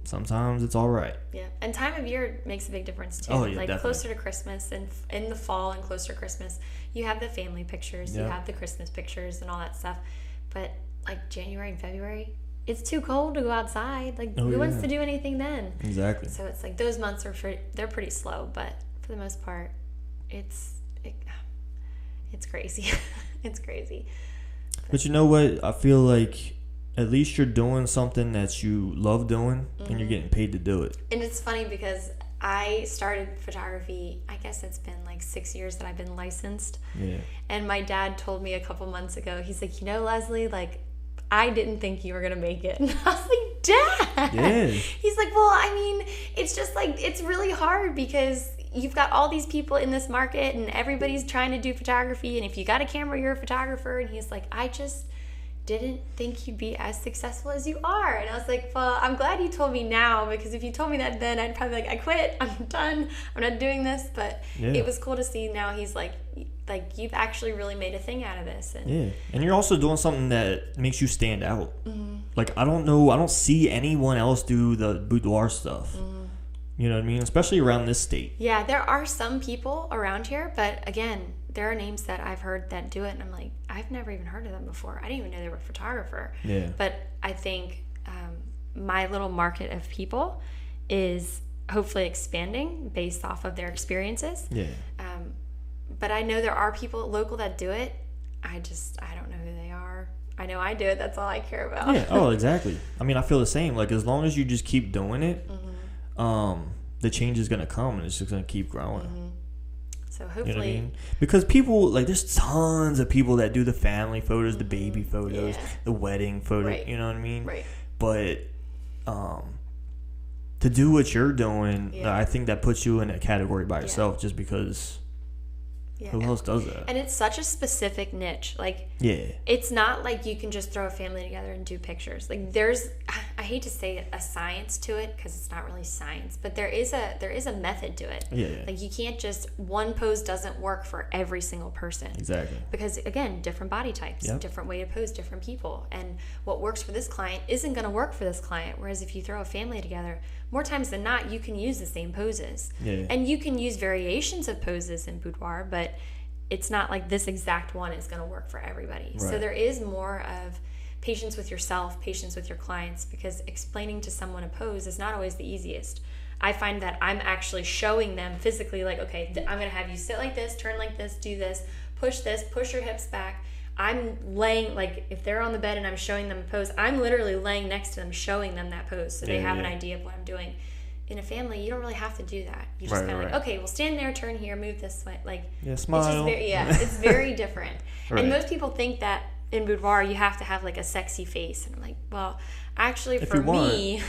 Sometimes it's all right. Yeah, and time of year makes a big difference too. Oh, yeah, like definitely. Closer to Christmas and in the fall and closer to Christmas, you have the family pictures, you have the Christmas pictures and all that stuff. But like January and February, it's too cold to go outside. Like who wants to do anything then? Exactly. So it's like those months they're pretty slow, but for the most part, it's crazy. It's crazy. But you know what? I feel like at least you're doing something that you love doing, and you're getting paid to do it. And it's funny because I started photography, I guess it's been like 6 years that I've been licensed. Yeah. And my dad told me a couple months ago, he's like, you know, Leslie, like, I didn't think you were going to make it. And I was like, Dad! Yeah. He's like, well, I mean, it's just like, it's really hard because you've got all these people in this market and everybody's trying to do photography. And if you got a camera, you're a photographer. And he's like, I just didn't think you'd be as successful as you are. And I was like, well, I'm glad you told me now, because if you told me that then, I'd probably be like, I quit, I'm done, I'm not doing this. But it was cool to see now he's like you've actually really made a thing out of this. And and you're also doing something that makes you stand out. Like, I don't see anyone else do the boudoir stuff. You know what I mean? Especially around this state. Yeah, there are some people around here, but again, there are names that I've heard that do it, and I'm like, I've never even heard of them before. I didn't even know they were a photographer. Yeah. But I think my little market of people is hopefully expanding based off of their experiences. Yeah. But I know there are people local that do it. I don't know who they are. I know I do it. That's all I care about. Yeah. Oh, exactly. I mean, I feel the same. Like, as long as you just keep doing it, the change is going to come, and it's just going to keep growing. So hopefully, you know what I mean? Because people, like, there's tons of people that do the family photos, the baby photos, the wedding photo. Right. You know what I mean? Right. But to do what you're doing, I think that puts you in a category by yourself, just because who else does that? And it's such a specific niche. Like, it's not like you can just throw a family together and do pictures. Like, I hate to say a science to it, because it's not really science, but there is a method to it. Yeah. Like, you can't just, one pose doesn't work for every single person. Exactly. Because again, different body types, different way to pose, different people, and what works for this client isn't going to work for this client. Whereas if you throw a family together, more times than not, you can use the same poses. And you can use variations of poses in boudoir, but it's not like this exact one is going to work for everybody. Right. So there is more of patience with yourself, patience with your clients, because explaining to someone a pose is not always the easiest. I find that I'm actually showing them physically, like, okay, I'm going to have you sit like this, turn like this, do this, push your hips back. I'm laying, like, if they're on the bed and I'm showing them a pose, I'm literally laying next to them showing them that pose, so they have an idea of what I'm doing. In a family, you don't really have to do that. You just kind of like, okay, well, stand there, turn here, move this way. Like, smile. It's just it's very different. And most people think that in boudoir you have to have like a sexy face, and I'm like, well, actually, for me,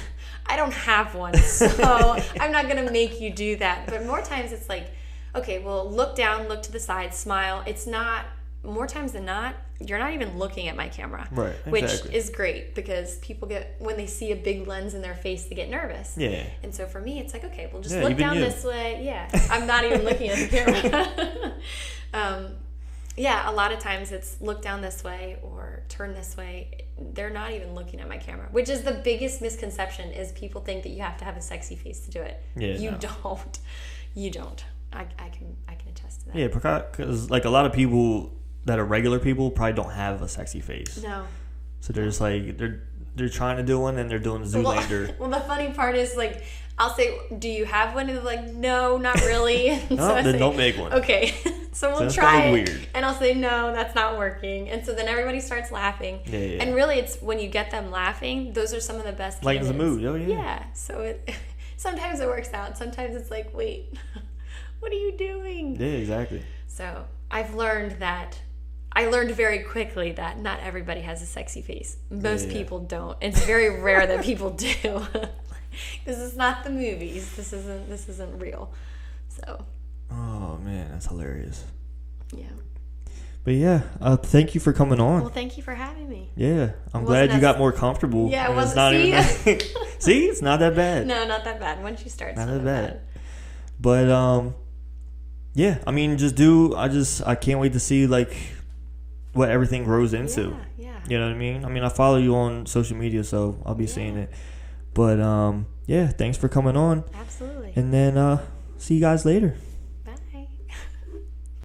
I don't have one, so I'm not gonna make you do that. But more times it's like, okay, well, look down, look to the side, smile. It's not, more times than not, you're not even looking at my camera. Right, exactly. Which is great, because people get, when they see a big lens in their face, they get nervous. Yeah. And so for me, it's like, okay, well, just look down this way. Yeah. I'm not even looking at the camera. A lot of times it's look down this way or turn this way. They're not even looking at my camera, which is the biggest misconception, is people think that you have to have a sexy face to do it. You don't. You don't. I can attest to that. Yeah, because like a lot of people that are regular people probably don't have a sexy face. No. So they're just like, they're trying to do one, and they're doing Zoolander. Well, the funny part is, like, I'll say, do you have one? And they're like, no, not really. Then don't make one. Okay. So we'll try it. Weird. And I'll say, no, that's not working. And so then everybody starts laughing. Yeah. And really, it's when you get them laughing, those are some of the best Lightens the mood. Oh, yeah. Yeah. So sometimes it works out. Sometimes it's like, wait, what are you doing? Yeah, exactly. So I've learned that. I learned very quickly that not everybody has a sexy face. Most people don't. It's very rare that people do. This is not the movies. This isn't real. So. Oh man, that's hilarious. Yeah. But yeah, thank you for coming on. Well, thank you for having me. Yeah, I'm glad you got more comfortable. Yeah, it wasn't. See, it's not that bad. No, not that bad. Once you start, it's not that bad. But yeah, I mean, I can't wait to see like what everything grows into. Yeah. You know what I mean? I mean, I follow you on social media, so I'll be seeing it. But yeah, thanks for coming on. Absolutely. And then see you guys later.